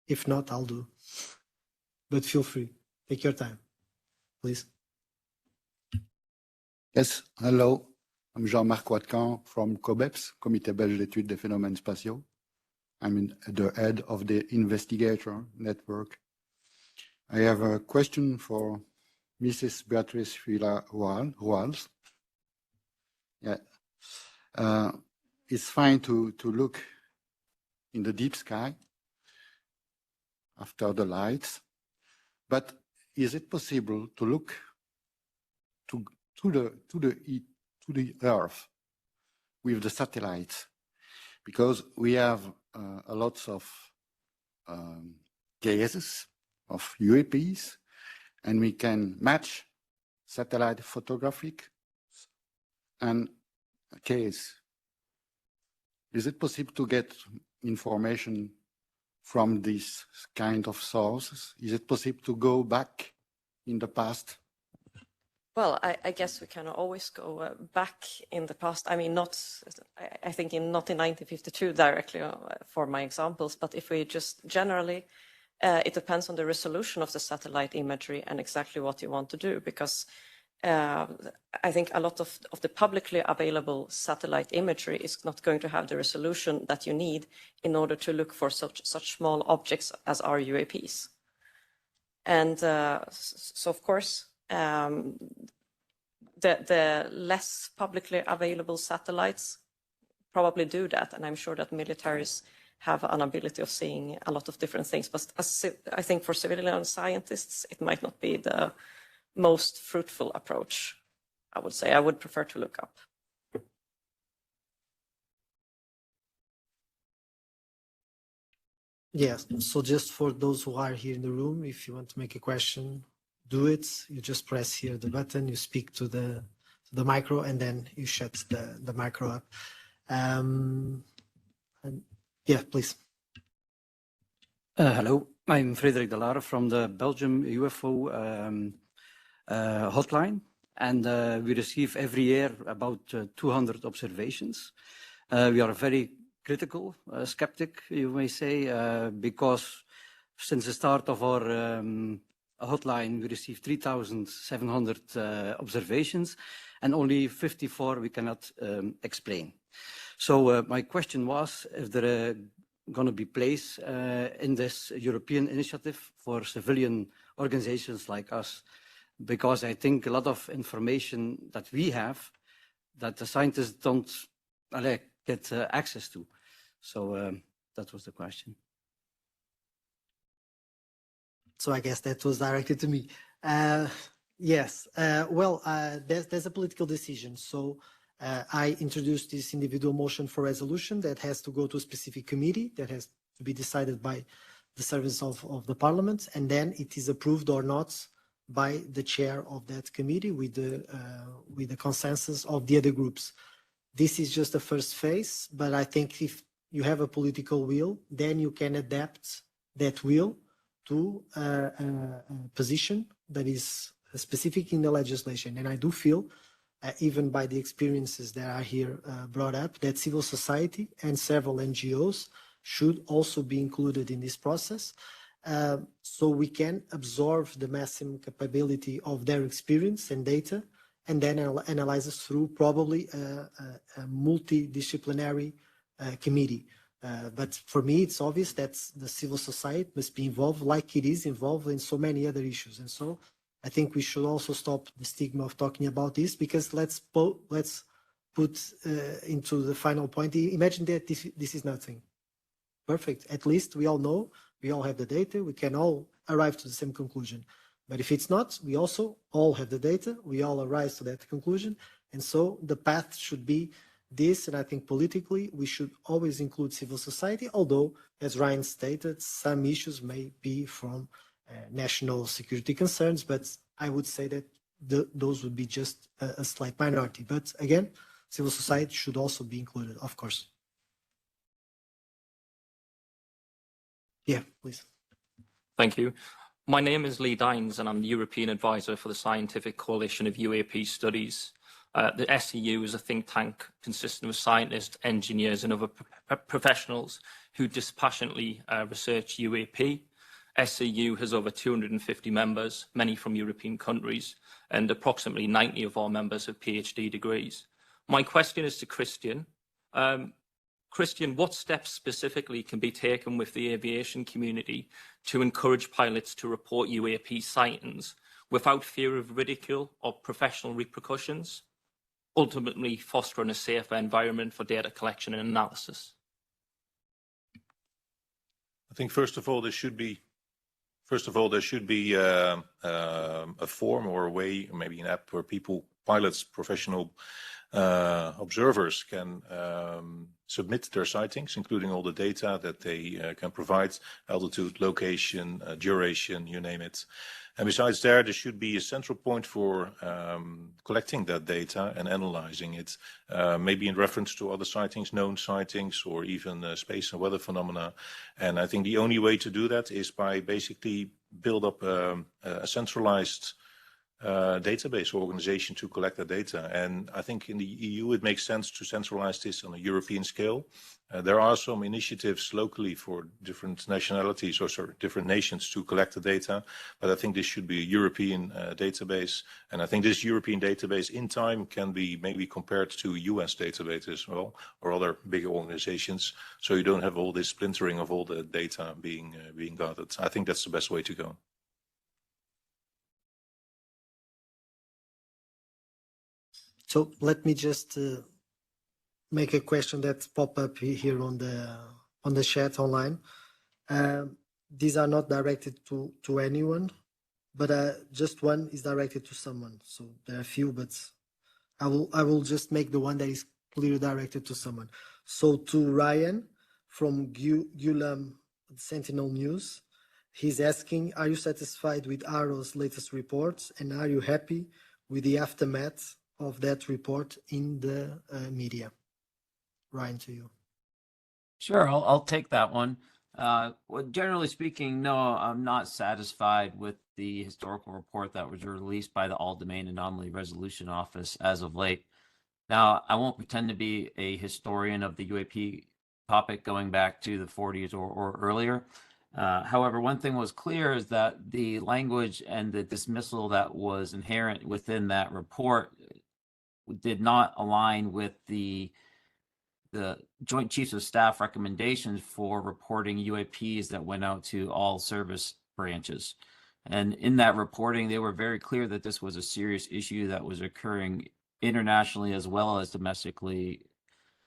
If not, I'll do. But feel free. Take your time, please. Yes, hello. I'm Jean-Marc Watcan from COBEPS, Comité Belge d'études des phénomènes spatiaux. I'm the head of the investigator network. I have a question for Mrs. Beatrice Villa-Ruals. Yeah. It's fine to look in the deep sky after the lights, but is it possible to look to the Earth with the satellites? Because we have a lot of cases of UAPs, and we can match satellite photographic and a case. Is it possible to get information from these kind of sources? Is it possible to go back in the past? Well, I guess we can always go back in the past. I mean, I think not in 1952 directly for my examples, but if we just generally, it depends on the resolution of the satellite imagery and exactly what you want to do, because I think a lot of the publicly available satellite imagery is not going to have the resolution that you need in order to look for such small objects as our UAPs. And so, of course, the less publicly available satellites probably do that, and I'm sure that militaries have an ability of seeing a lot of different things. But I think for civilian scientists, it might not be the most fruitful approach. I would say I would prefer to look up. Yes, so just for those who are here in the room, if you want to make a question, do it. You just press here the button, you speak to the micro, and then you shut the micro up. And yeah, please. Hello, I'm Frederik de Laere from the Belgium UFO hotline, and we receive every year about 200 observations. We are very critical, skeptic, you may say, because since the start of our hotline, we received 3,700 observations, and only 54 we cannot explain. So my question was if there are going to be place in this European initiative for civilian organizations like us, because I think a lot of information that we have that the scientists don't get access to. So that was the question. So I guess that was directed to me. Yes, well, there's a political decision. So I introduced this individual motion for resolution that has to go to a specific committee that has to be decided by the servants of the parliament, and then it is approved or not by the chair of that committee with the consensus of the other groups. This is just the first phase, but I think if you have a political will, then you can adapt that will to a position that is specific in the legislation. And I do feel, even by the experiences that are here brought up, that civil society and several NGOs should also be included in this process, so we can absorb the maximum capability of their experience and data, and then analyze it through probably a multidisciplinary committee. But for me, it's obvious that the civil society must be involved, like it is involved in so many other issues. And so I think we should also stop the stigma of talking about this, because let's put into the final point. Imagine that this is nothing. Perfect. At least we all know, we all have the data, we can all arrive to the same conclusion. But if it's not, we also all have the data, we all arrive to that conclusion. And so the path should be this, and I think politically we should always include civil society, although, as Ryan stated, some issues may be from national security concerns, but I would say that those would be just a slight minority. But again, civil society should also be included, of course. Yeah, please. Thank you. My name is Lee Dines, and I'm the European Advisor for the Scientific Coalition of UAP Studies. The SEU is a think tank consisting of scientists, engineers, and other professionals who dispassionately research UAP. SEU has over 250 members, many from European countries, and approximately 90 of our members have PhD degrees. My question is to Christian. Christian, what steps specifically can be taken with the aviation community to encourage pilots to report UAP sightings without fear of ridicule or professional repercussions, ultimately fostering a safer environment for data collection and analysis? I think first of all there should be a form or a way, or maybe an app where pilots, professional observers can submit their sightings, including all the data that they can provide, altitude, location, duration, you name it. And besides there should be a central point for collecting that data and analyzing it, maybe in reference to other sightings, known sightings, or even space and weather phenomena. And I think the only way to do that is by basically build up a centralized database organization to collect that data. And I think in the EU it makes sense to centralize this on a European scale. There are some initiatives locally for different nationalities, or sorry, different nations to collect the data, but I think this should be a European database. And I think this European database in time can be maybe compared to US databases as well, or other bigger organizations, so you don't have all this splintering of all the data being gathered. I think that's the best way to go. So let me just make a question that pop up here on the chat online. These are not directed to anyone, but just one is directed to someone. So there are a few, but I will just make the one that is clearly directed to someone. So to Ryan from Gulam Sentinel News, he's asking, are you satisfied with Arrow's latest reports, and are you happy with the aftermath of that report in the media? Ryan, to you. Sure, I'll take that one. Well, generally speaking, no, I'm not satisfied with the historical report that was released by the All-Domain Anomaly Resolution Office as of late. Now, I won't pretend to be a historian of the UAP topic going back to the 40s or earlier. However, one thing was clear is that the language and the dismissal that was inherent within that report did not align with the Joint Chiefs of Staff recommendations for reporting UAPs that went out to all service branches. And in that reporting, they were very clear that this was a serious issue that was occurring internationally as well as domestically,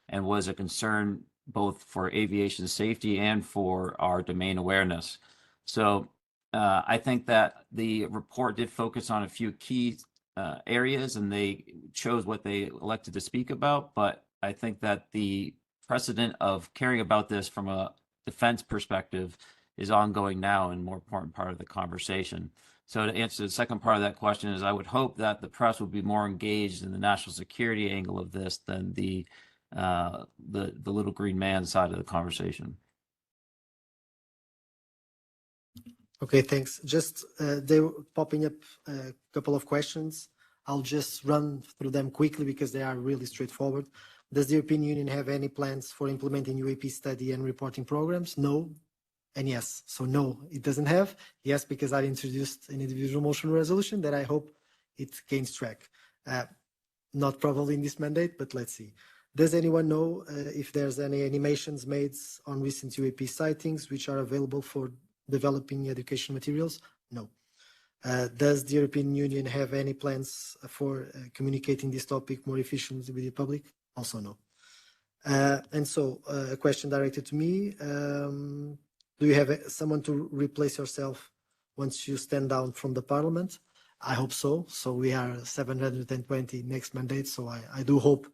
and was a concern both for aviation safety and for our domain awareness. So I think that the report did focus on a few key areas, and they chose what they elected to speak about. But I think that the precedent of caring about this from a defense perspective is ongoing now and more important part of the conversation. So to answer the second part of that question is I would hope that the press would be more engaged in the national security angle of this than the little green man side of the conversation. Okay, thanks. Just they were popping up a couple of questions. I'll just run through them quickly because they are really straightforward. Does the European Union have any plans for implementing UAP study and reporting programs? No, and yes. So no, it doesn't have. Yes, because I introduced an individual motion resolution that I hope it gains track. Not probably in this mandate, but let's see. Does anyone know if there's any animations made on recent UAP sightings which are available for developing education materials? No. Does the European Union have any plans for communicating this topic more efficiently with the public? Also no. And so a question directed to me. Do you have someone to replace yourself once you stand down from the parliament? I hope so. So we are 720 next mandate. So I do hope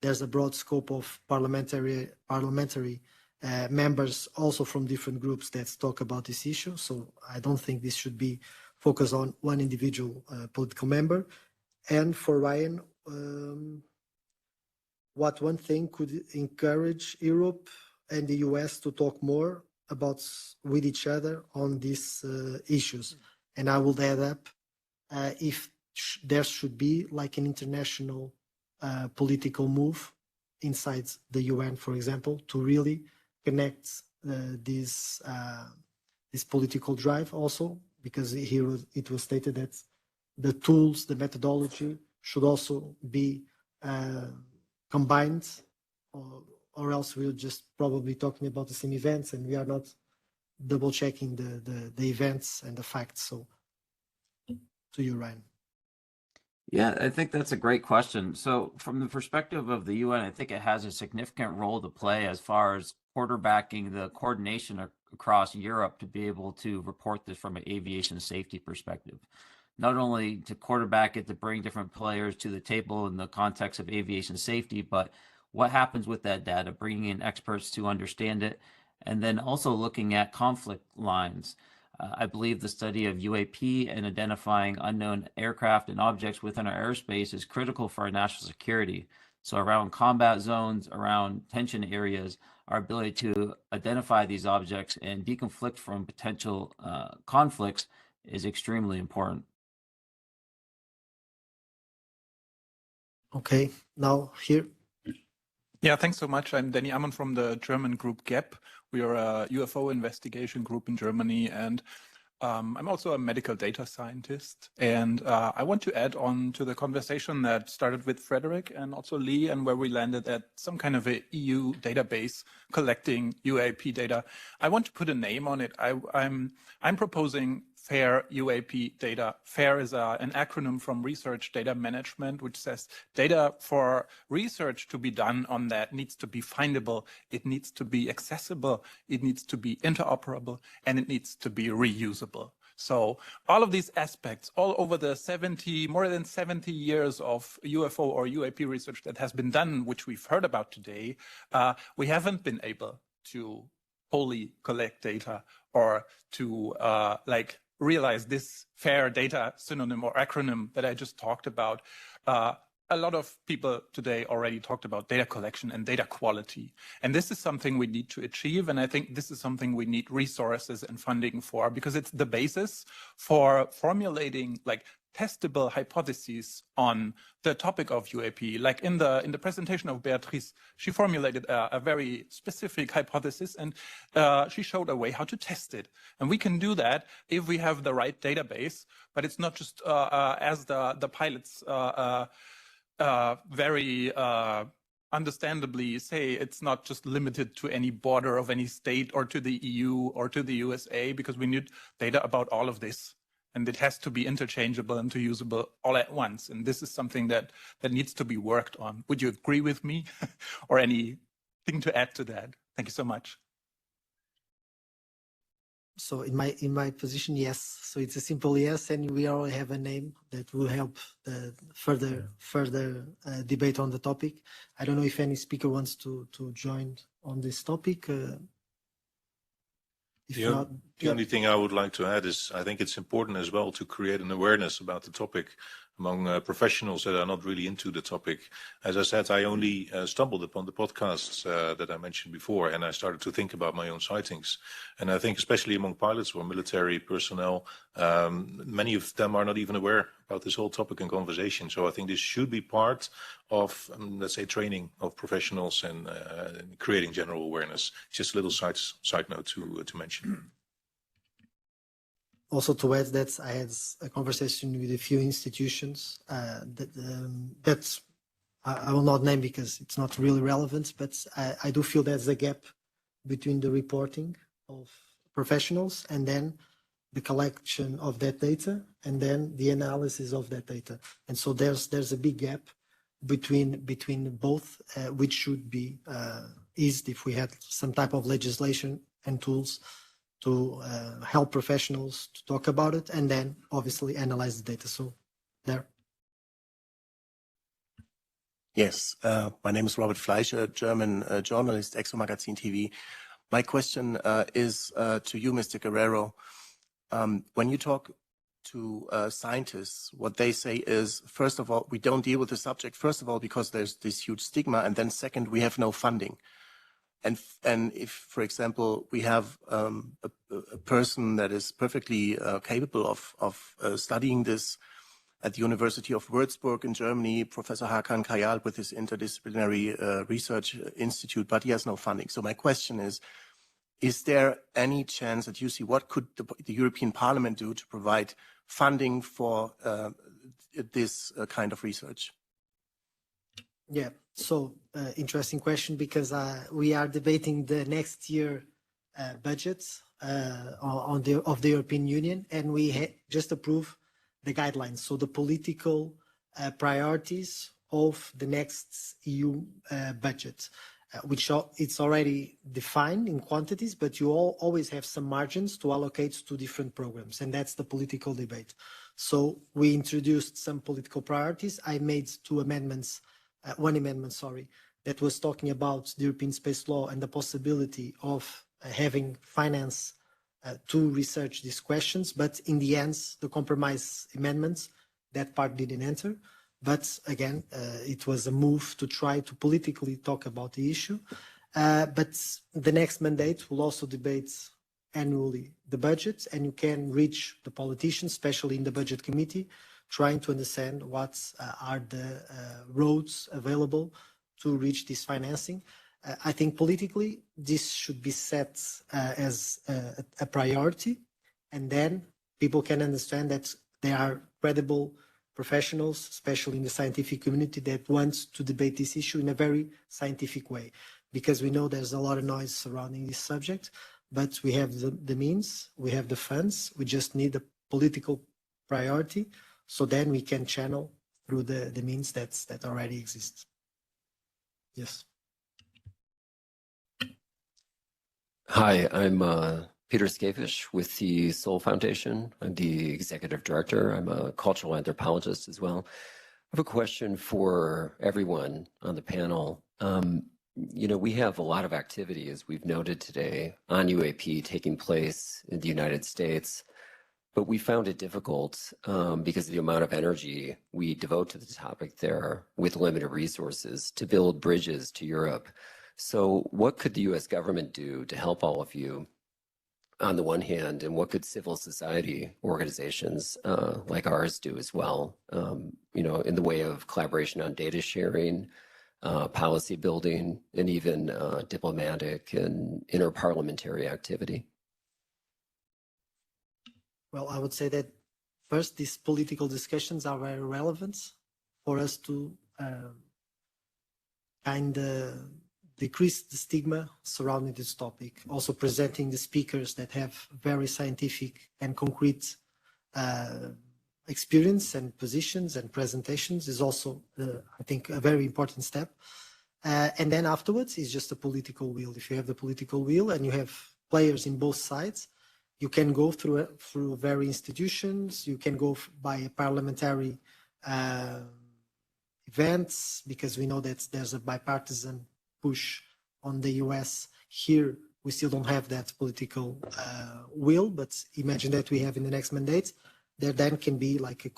there's a broad scope of parliamentary members also from different groups that talk about this issue. So I don't think this should be focused on one individual political member. And for Ryan, what one thing could encourage Europe and the US to talk more about with each other on these issues? And I will add up if there should be like an international political move inside the UN, for example, to really connect this political drive also, because here it was stated that the tools, the methodology should also be combined, or else we're just probably talking about the same events and we are not double checking the events and the facts. So to you, Ryan. Yeah, I think that's a great question. So from the perspective of the UN, I think it has a significant role to play as far as quarterbacking the coordination across Europe to be able to report this from an aviation safety perspective. Not only to quarterback it to bring different players to the table in the context of aviation safety, but what happens with that data, bringing in experts to understand it, and then also looking at conflict lines. I believe the study of UAP and identifying unknown aircraft and objects within our airspace is critical for our national security. So around combat zones, around tension areas, our ability to identify these objects and deconflict from potential conflicts is extremely important. Okay, now here. Yeah, thanks so much. I'm Danny Ammon from the German group GAP. We are a UFO investigation group in Germany, and I'm also a medical data scientist. And I want to add on to the conversation that started with Frederick and also Lee, and where we landed at some kind of a EU database collecting UAP data. I want to put a name on it. I'm proposing FAIR UAP data. FAIR is an acronym from Research Data Management, which says data for research to be done on that needs to be findable, it needs to be accessible, it needs to be interoperable, and it needs to be reusable. So all of these aspects, all over the more than 70 years of UFO or UAP research that has been done, which we've heard about today, we haven't been able to wholly collect data or to realize this FAIR data synonym or acronym that I just talked about. A lot of people today already talked about data collection and data quality. And this is something we need to achieve. And I think this is something we need resources and funding for, because it's the basis for formulating testable hypotheses on the topic of UAP. Like in the presentation of Beatrice, she formulated a very specific hypothesis, and she showed a way how to test it. And we can do that if we have the right database, but it's not just as the pilots very understandably say, it's not just limited to any border of any state or to the EU or to the USA, because we need data about all of this. And it has to be interchangeable and usable all at once. And this is something that needs to be worked on. Would you agree with me or anything to add to that? Thank you so much. So in my position, yes. So it's a simple yes, and we already have a name that will help the further debate on the topic. I don't know if any speaker wants to join on this topic. The only thing I would like to add is I think it's important as well to create an awareness about the topic among professionals that are not really into the topic. As I said, I only stumbled upon the podcasts that I mentioned before, and I started to think about my own sightings. And I think especially among pilots or military personnel, many of them are not even aware about this whole topic and conversation. So I think this should be part of, let's say, training of professionals and creating general awareness. Just a little side note to mention. Also to add that I had a conversation with a few institutions that I will not name because it's not really relevant, but I do feel there's a gap between the reporting of professionals and then the collection of that data and then the analysis of that data. And so there's a big gap between both, which should be eased if we had some type of legislation and tools to help professionals to talk about it and then obviously analyze the data. So there. Yes, my name is Robert Fleischer, German journalist, Exo Magazine TV. My question is to you, Mr. Guerrero. When you talk to scientists, what they say is, first of all, we don't deal with the subject, first of all, because there's this huge stigma, and then second, we have no funding. And if, for example, we have a person that is perfectly capable of studying this at the University of Würzburg in Germany, Professor Hakan Kayal with his interdisciplinary research institute, but he has no funding. So my question is there any chance that you see what could the European Parliament do to provide funding for this kind of research? Yeah, so interesting question, because we are debating the next year budget of the European Union, and we just approved the guidelines, so the political priorities of the next EU budget, which it's already defined in quantities, but you always have some margins to allocate to different programs, and that's the political debate. So we introduced some political priorities. I made one amendment, that was talking about the European space law and the possibility of having finance to research these questions. But in the end, the compromise amendments, that part didn't enter. But again, it was a move to try to politically talk about the issue. But the next mandate will also debate annually the budget, and you can reach the politicians, especially in the budget committee, trying to understand what are the roads available to reach this financing. I think politically, this should be set as a priority, and then people can understand that there are credible professionals, especially in the scientific community, that want to debate this issue in a very scientific way, because we know there's a lot of noise surrounding this subject, but we have the means, we have the funds, we just need a political priority, so then we can channel through the means that already exist. Yes. Hi, I'm Peter Skavish with the Soul Foundation. I'm the executive director. I'm a cultural anthropologist as well. I have a question for everyone on the panel. We have a lot of activity, as we've noted today, on UAP taking place in the United States, but we found it difficult because of the amount of energy we devote to the topic there with limited resources to build bridges to Europe. So what could the US government do to help all of you on the one hand, and what could civil society organizations like ours do as well, in the way of collaboration on data sharing, policy building, and even diplomatic and interparliamentary activity? Well, I would say that first, these political discussions are very relevant for us to kind of decrease the stigma surrounding this topic. Also presenting the speakers that have very scientific and concrete experience and positions and presentations is also, I think, a very important step. And then afterwards is just a political will. If you have the political will and you have players in both sides, you can go through very institutions, you can go by parliamentary events, because we know that there's a bipartisan push on the US. Here, we still don't have that political will, but imagine that we have in the next mandate. There then can be like a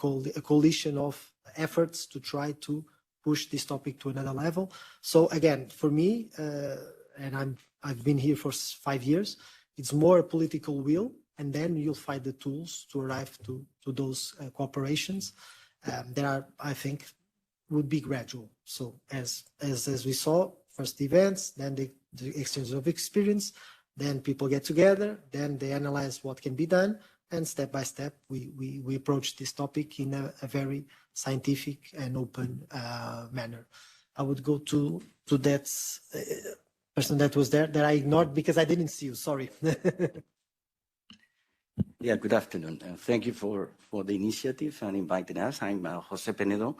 coalition of efforts to try to push this topic to another level. So again, for me, and I've been here for 5 years, it's more a political will, and then you'll find the tools to arrive to those cooperations. There are, I think, would be gradual. So as we saw, first events, then the exchange of experience, then people get together, then they analyze what can be done, and step by step, we approach this topic in a very scientific and open manner. I would go to that person that was there that I ignored because I didn't see you. Sorry. Yeah, good afternoon. Thank you for the initiative and inviting us. I'm Jose Penedo,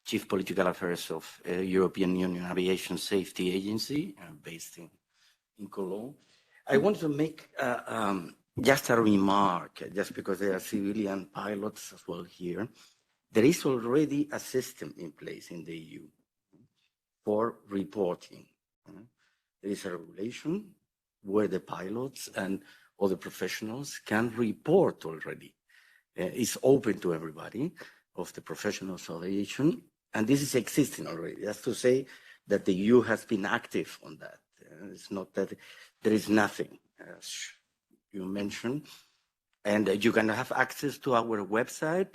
Chief Political Affairs of European Union Aviation Safety Agency, based in Cologne. I want to make just a remark, just because there are civilian pilots as well here. There is already a system in place in the EU for reporting. There is a regulation where the pilots and other professionals can report already. It's open to everybody of the professionals of aviation, and this is existing already. That's to say that the EU has been active on that. It's not that there is nothing, as you mentioned, and you can have access to our website.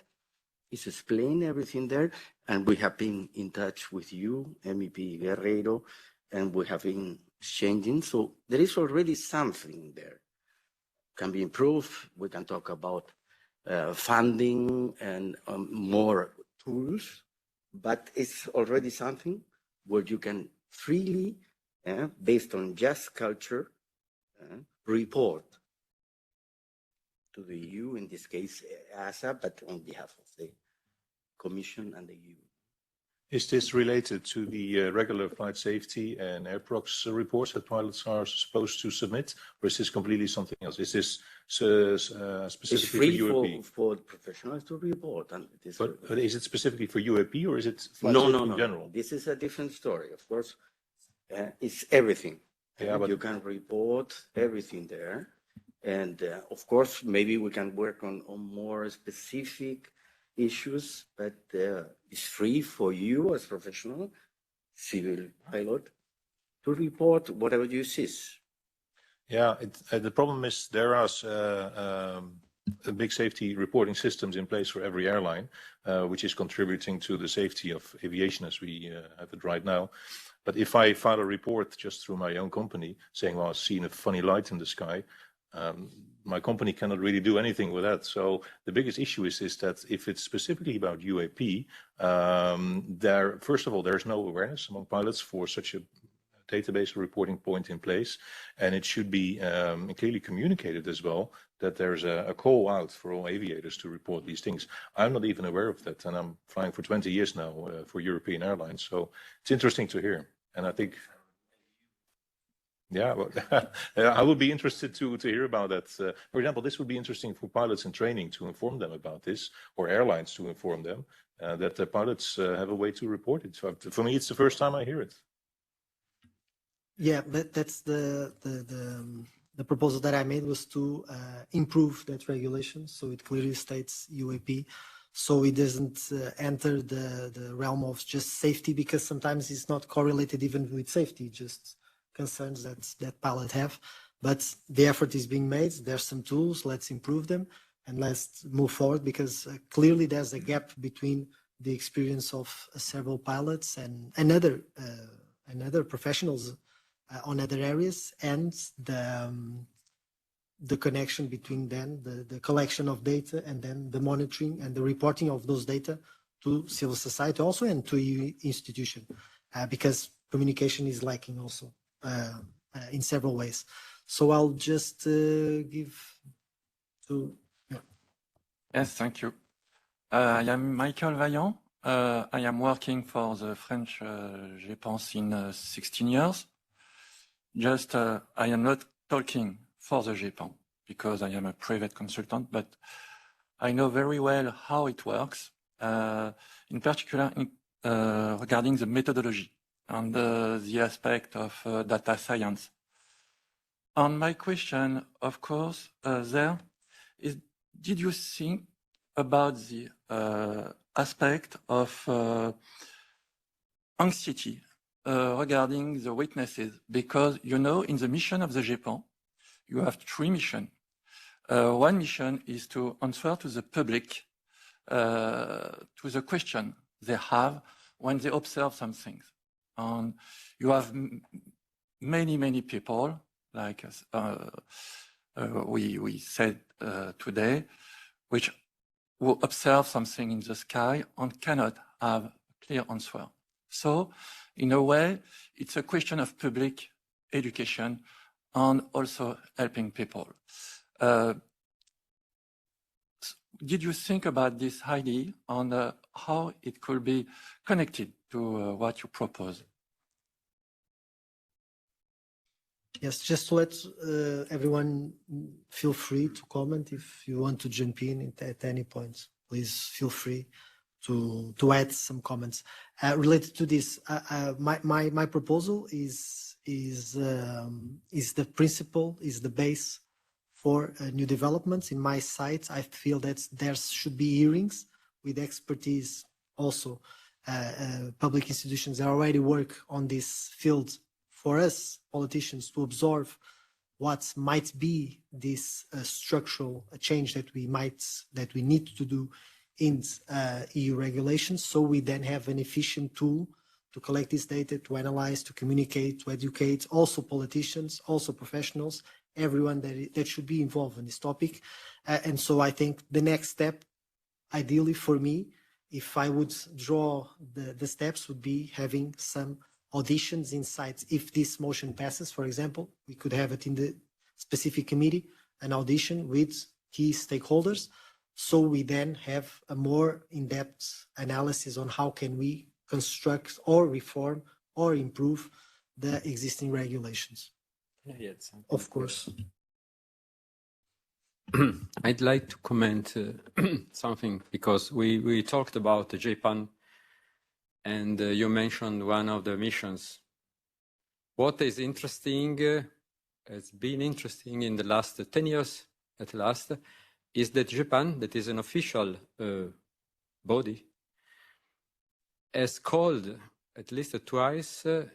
It's explained everything there, and we have been in touch with you, MEP Guerrero, and we have been exchanging. So there is already something there. Can be improved. We can talk about funding and more tools, but it's already something where you can freely, based on just culture, report to the EU, in this case EASA, but on behalf of the Commission and the EU. Is this related to the regular flight safety and airprox reports that pilots are supposed to submit, or is this completely something else? Is this specifically for UAP? For professionals to report. And but is it specifically for UAP, or is it flight no, safety no, in no. general? This is a different story, of course. It's everything. Yeah, but you can report everything there. And of course, maybe we can work on more specific issues, but it's free for you as professional civil pilot to report whatever you see. Yeah, the problem is there are big safety reporting systems in place for every airline, which is contributing to the safety of aviation as we have it right now. But if I file a report just through my own company saying, well, I've seen a funny light in the sky, my company cannot really do anything with that. So the biggest issue is that if it's specifically about UAP, first of all, there's no awareness among pilots for such a database reporting point in place, and it should be clearly communicated as well that there's a call out for all aviators to report these things. I'm not even aware of that, and I'm flying for 20 years now for European airlines, so it's interesting to hear. And I think Yeah, well, I would be interested to hear about that. For example, this would be interesting for pilots in training to inform them about this, or airlines to inform them that the pilots have a way to report it. So for me, it's the first time I hear it. Yeah, that's the proposal that I made was to improve that regulation, so it clearly states UAP, so it doesn't enter the realm of just safety, because sometimes it's not correlated even with safety, just concerns that pilot have. But the effort is being made. There's some tools. Let's improve them and let's move forward, because clearly there's a gap between the experience of several pilots and other professionals on other areas, and the connection between then the collection of data and then the monitoring and the reporting of those data to civil society also and to institution, because communication is lacking also in several ways. So I'll just give to. Yeah. Yes, thank you. I am Michael Vaillant. I am working for the French GEPAN since 16 years. Just, I am not talking for the GEPAN because I am a private consultant, but I know very well how it works, in particular regarding the methodology and the aspect of data science. And my question, of course, there is, did you think about the aspect of anxiety regarding the witnesses? Because, you know, in the mission of the GEPAN, you have 3 missions. One mission is to answer to the public to the question they have when they observe some things. And you have many people, like we said today, which will observe something in the sky and cannot have a clear answer. So, in a way, it's a question of public education and also helping people. Did you think about this idea and how it could be connected to what you propose? Yes, just to let everyone feel free to comment if you want to jump in at any point. Please feel free to add some comments related to this. My proposal is the principle, is the base for new developments. In my site, I feel that there should be hearings with expertise also. Public institutions that already work on this field, for us politicians to absorb what might be this structural change that we need to do in EU regulations. So we then have an efficient tool to collect this data, to analyze, to communicate, to educate, also politicians, also professionals, everyone that should be involved in this topic. And so I think the next step, ideally for me, if I would draw the steps, would be having some auditions inside. If this motion passes, for example, we could have it in the specific committee, an audition with key stakeholders. So we then have a more in-depth analysis on how can we construct or reform or improve the existing regulations. Of course. I'd like to comment something, because we talked about the JPAN and you mentioned one of the missions. What is interesting, has been interesting in the last 10 years at last, is that Japan, that is an official body, has called at least twice a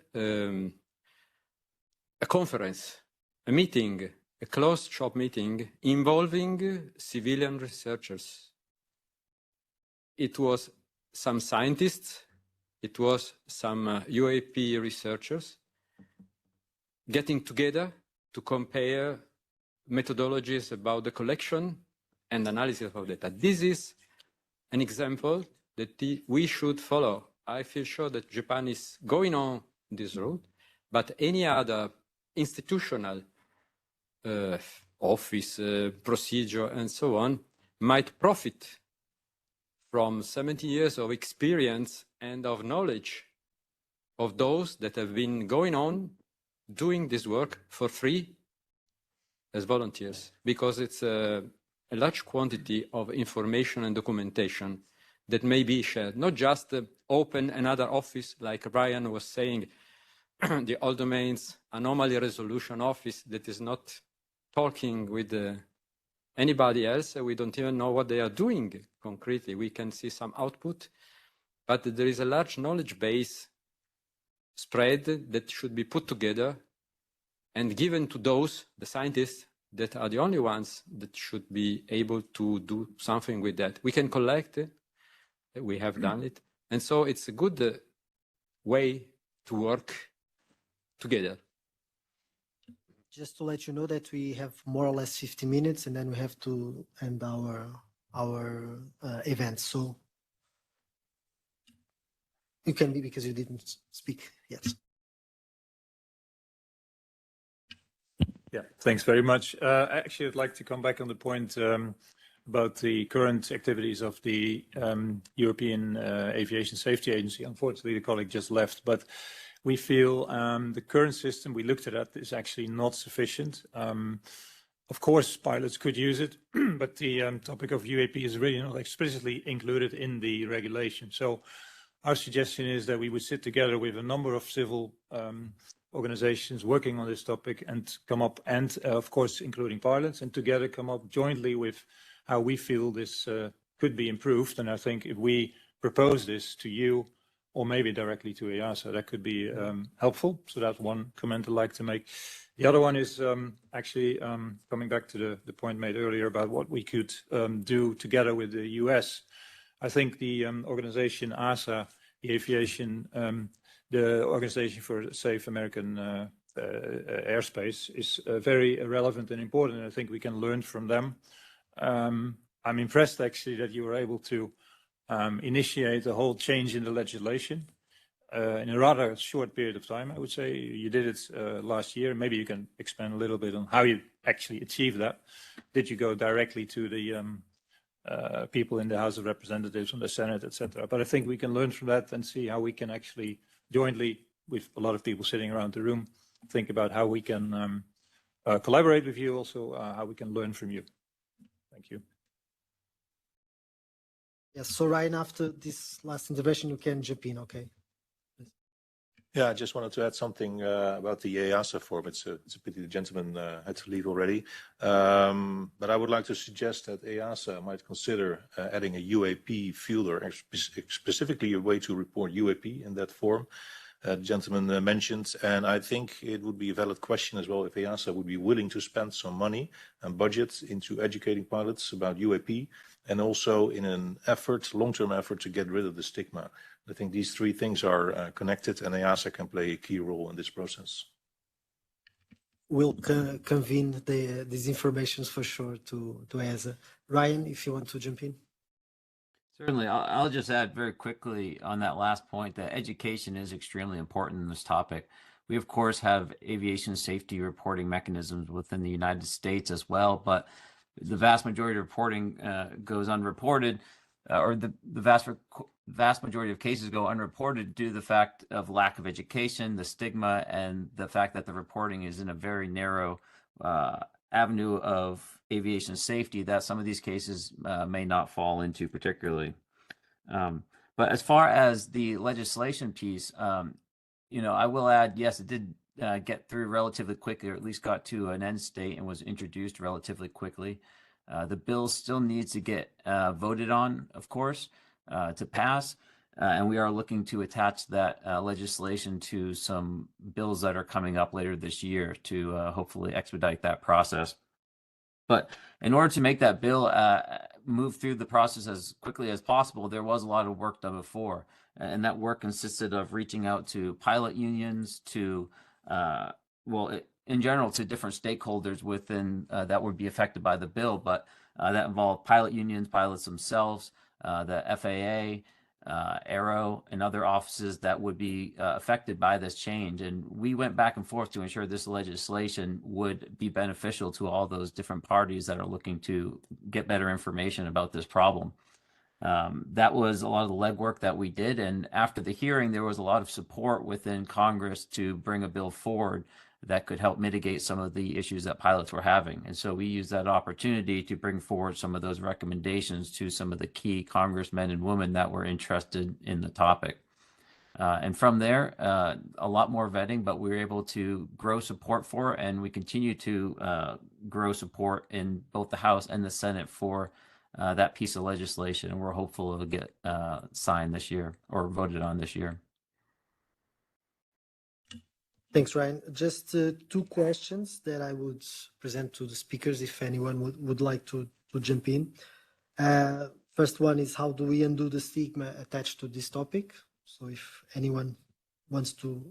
conference, a meeting, a closed shop meeting involving civilian researchers. It was some scientists, it was some UAP researchers getting together to compare methodologies about the collection and analysis of data. This is an example that we should follow. I feel sure that Japan is going on this route, but any other institutional office, procedure, and so on might profit from 70 years of experience and of knowledge of those that have been going on doing this work for free as volunteers, because it's a large quantity of information and documentation that may be shared, not just open another office, like Brian was saying, the all domains anomaly resolution office that is not talking with anybody else. We don't even know what they are doing concretely. We can see some output, but there is a large knowledge base spread that should be put together and given to those, the scientists, that are the only ones that should be able to do something with that. We can collect it, we have done it, and so it's a good way to work together. Just to let you know that we have more or less 50 minutes and then we have to end our event. So you can be, because you didn't speak yet. Yeah, thanks very much. Actually, I'd like to come back on the point about the current activities of the European Aviation Safety Agency. Unfortunately, the colleague just left, but we feel the current system, we looked at that, is actually not sufficient. Of course, pilots could use it, but the topic of UAP is really not explicitly included in the regulation. So our suggestion is that we would sit together with a number of civil organizations working on this topic and come up, and of course, including pilots, and together come up jointly with how we feel this could be improved. And I think if we propose this to you, or maybe directly to EASA, that could be helpful. So that's one comment I'd like to make. The other one is actually coming back to the point made earlier about what we could do together with the US. I think the organization ASA, the aviation, the Organization for Safe American Airspace, is very relevant and important, and I think we can learn from them. I'm impressed actually that you were able to initiate a whole change in the legislation in a rather short period of time. I would say you did it last year. Maybe you can expand a little bit on how you actually achieved that. Did you go directly to the people in the House of Representatives, from the Senate, etc.? But I think we can learn from that and see how we can actually jointly, with a lot of people sitting around the room, think about how we can collaborate with you, also how we can learn from you. Thank you. Yes, so Ryan, after this last intervention, you can jump in, okay? Yeah, I just wanted to add something about the EASA form. It's a pity the gentleman had to leave already. But I would like to suggest that EASA might consider adding a UAP field, or specifically a way to report UAP in that form. The gentleman mentioned, and I think it would be a valid question as well if EASA would be willing to spend some money and budget into educating pilots about UAP, and also in an effort, long-term effort, to get rid of the stigma. I think these three things are connected, and EASA can play a key role in this process. We'll convene these informations for sure to EASA. Ryan, if you want to jump in. Certainly. I'll just add very quickly on that last point that education is extremely important in this topic. We, of course, have aviation safety reporting mechanisms within the United States as well, but the vast majority of reporting goes unreported, or the vast majority of cases go unreported due to the fact of lack of education, the stigma, and the fact that the reporting is in a very narrow avenue of aviation safety that some of these cases may not fall into particularly. But as far as the legislation piece, I will add, yes, it did get through relatively quickly, or at least got to an end state and was introduced relatively quickly. The bill still needs to get voted on, of course, to pass. And we are looking to attach that legislation to some bills that are coming up later this year to hopefully expedite that process. But in order to make that bill move through the process as quickly as possible, there was a lot of work done before. And that work consisted of reaching out to pilot unions, to, in general, to different stakeholders within that would be affected by the bill. But that involved pilot unions, pilots themselves, the FAA, Aero, and other offices that would be affected by this change. And we went back and forth to ensure this legislation would be beneficial to all those different parties that are looking to get better information about this problem. That was a lot of the legwork that we did. And after the hearing, there was a lot of support within Congress to bring a bill forward. that could help mitigate some of the issues that pilots were having. And so we used that opportunity to bring forward some of those recommendations to some of the key congressmen and women that were interested in the topic. And from there, a lot more vetting, but we were able to grow support for, and we continue to grow support in both the House and the Senate for that piece of legislation. And we're hopeful it'll get signed this year or voted on this year. Thanks, Ryan. Just two questions that I would present to the speakers if anyone would like to jump in. First one is, how do we undo the stigma attached to this topic? So if anyone wants to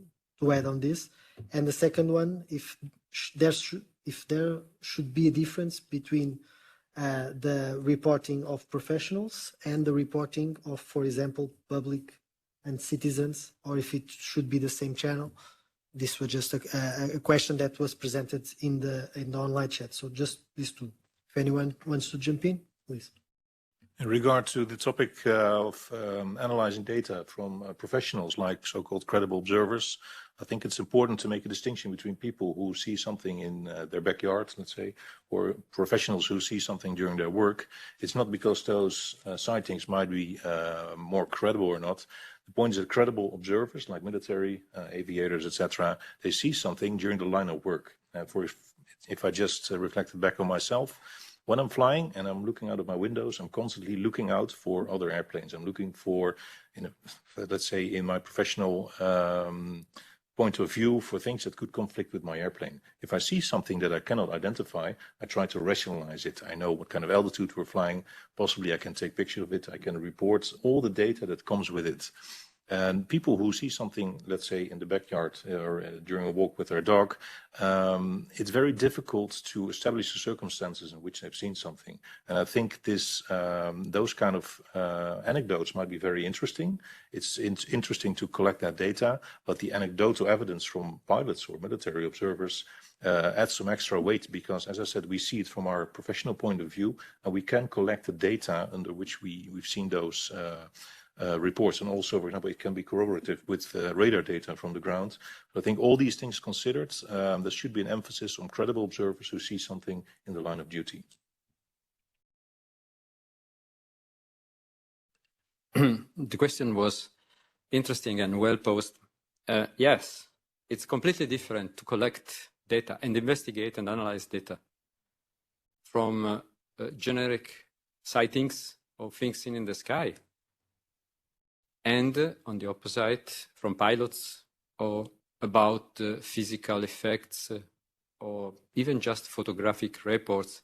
add on this. And the second one, if there should be a difference between the reporting of professionals and the reporting of, for example, public and citizens, or if it should be the same channel. This was just a question that was presented in the online chat. So just these two. If anyone wants to jump in, please. In regard to the topic of analyzing data from professionals like so-called credible observers, I think it's important to make a distinction between people who see something in their backyard, let's say, or professionals who see something during their work. It's not because those sightings might be more credible or not. The point is that credible observers, like military, aviators, etc., they see something during the line of work. If I just reflected back on myself, when I'm flying and I'm looking out of my windows, I'm constantly looking out for other airplanes. I'm looking for, let's say, in my professional point of view, for things that could conflict with my airplane. If I see something that I cannot identify, I try to rationalize it. I know what kind of altitude we're flying. Possibly I can take picture of it. I can report all the data that comes with it. And people who see something, let's say, in the backyard or during a walk with their dog, it's very difficult to establish the circumstances in which they've seen something. And I think those kind of anecdotes might be very interesting. It's interesting to collect that data, but the anecdotal evidence from pilots or military observers adds some extra weight because, as I said, we see it from our professional point of view, and we can collect the data under which we've seen those reports, and also, for example, it can be corroborative with radar data from the ground. So I think all these things considered, there should be an emphasis on credible observers who see something in the line of duty. The question was interesting and well posed. Yes, it's completely different to collect data and investigate and analyze data from generic sightings of things seen in the sky. And on the opposite, from pilots or about physical effects or even just photographic reports,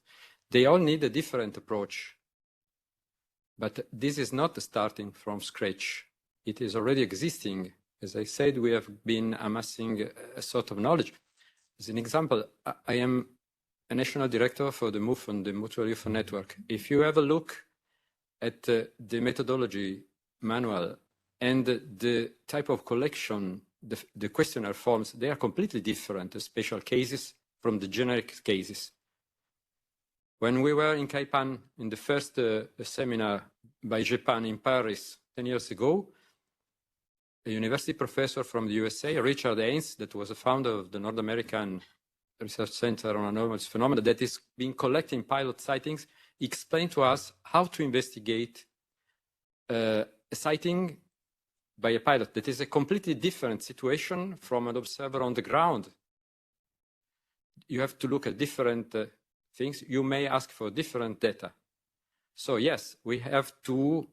they all need a different approach. But this is not starting from scratch. It is already existing. As I said, we have been amassing a sort of knowledge. As an example, I am a national director for the MUFON, the Mutual UFO Network. If you have a look at the methodology manual and the type of collection, the questionnaire forms, they are completely different, the special cases from the generic cases. When we were in Kaipan in the first seminar by Japan in Paris 10 years ago, a university professor from the USA, Richard Haynes, that was a founder of the North American Research Center on Anomalous Phenomena, that is been collecting pilot sightings, explained to us how to investigate a sighting by a pilot. That is a completely different situation from an observer on the ground. You have to look at different things. You may ask for different data. So yes, we have to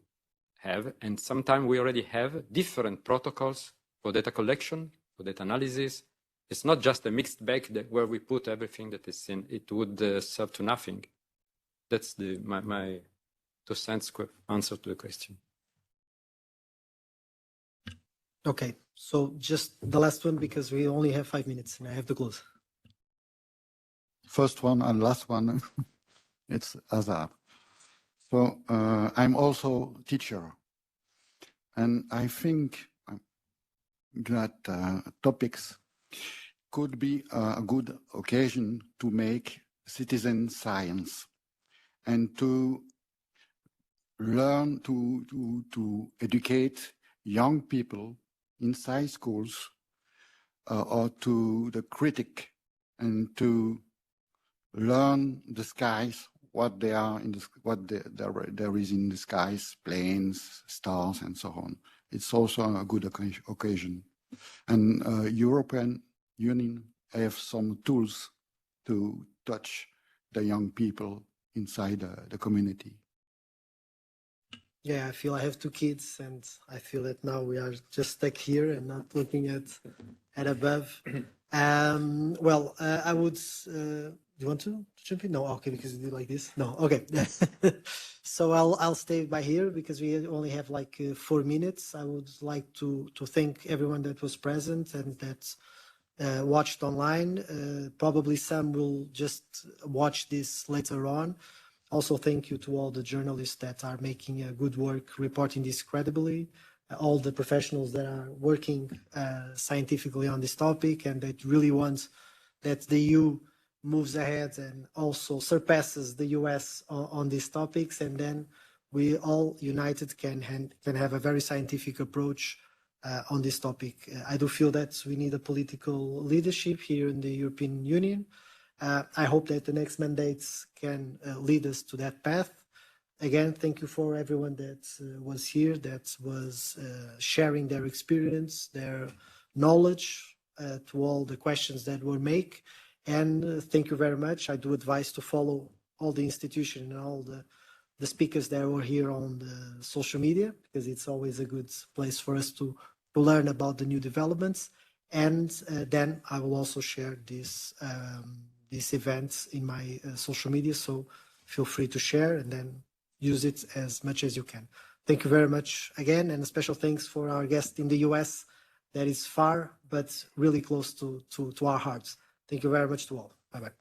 have, and sometimes we already have, different protocols for data collection, for data analysis. It's not just a mixed bag where we put everything that is in. It would serve to nothing. That's my 2 cents answer to the question. Okay, so just the last one, because we only have 5 minutes and I have to close. First one and last one, it's Azar. So I'm also teacher, and I think that topics could be a good occasion to make citizen science and to learn to educate young people inside schools or to the critic, and to learn the skies, what they are in the, there is in the skies, planes, stars, and so on. It's also a good occasion. And European Union have some tools to touch the young people inside the community. Yeah, I feel I have 2 kids, and I feel that now we are just stuck here and not looking at above. Well, I would. Do you want to jump in? No, okay, because you do like this. No, okay. So I'll stay by here because we only have like 4 minutes. I would like to thank everyone that was present and that watched online. Probably some will just watch this later on. Also, thank you to all the journalists that are making good work reporting this credibly, all the professionals that are working scientifically on this topic and that really want that the EU moves ahead and also surpasses the US on these topics. And then we all united can have a very scientific approach on this topic. I do feel that we need a political leadership here in the European Union. I hope that the next mandates can lead us to that path. Again, thank you for everyone that was here, that was sharing their experience, their knowledge to all the questions that were made. And thank you very much. I do advise to follow all the institutions and all the speakers that were here on the social media, because it's always a good place for us to learn about the new developments. And then I will also share these events in my social media. So feel free to share and then use it as much as you can. Thank you very much again. And a special thanks for our guest in the US that is far, but really close to our hearts. Thank you very much to all. Bye-bye.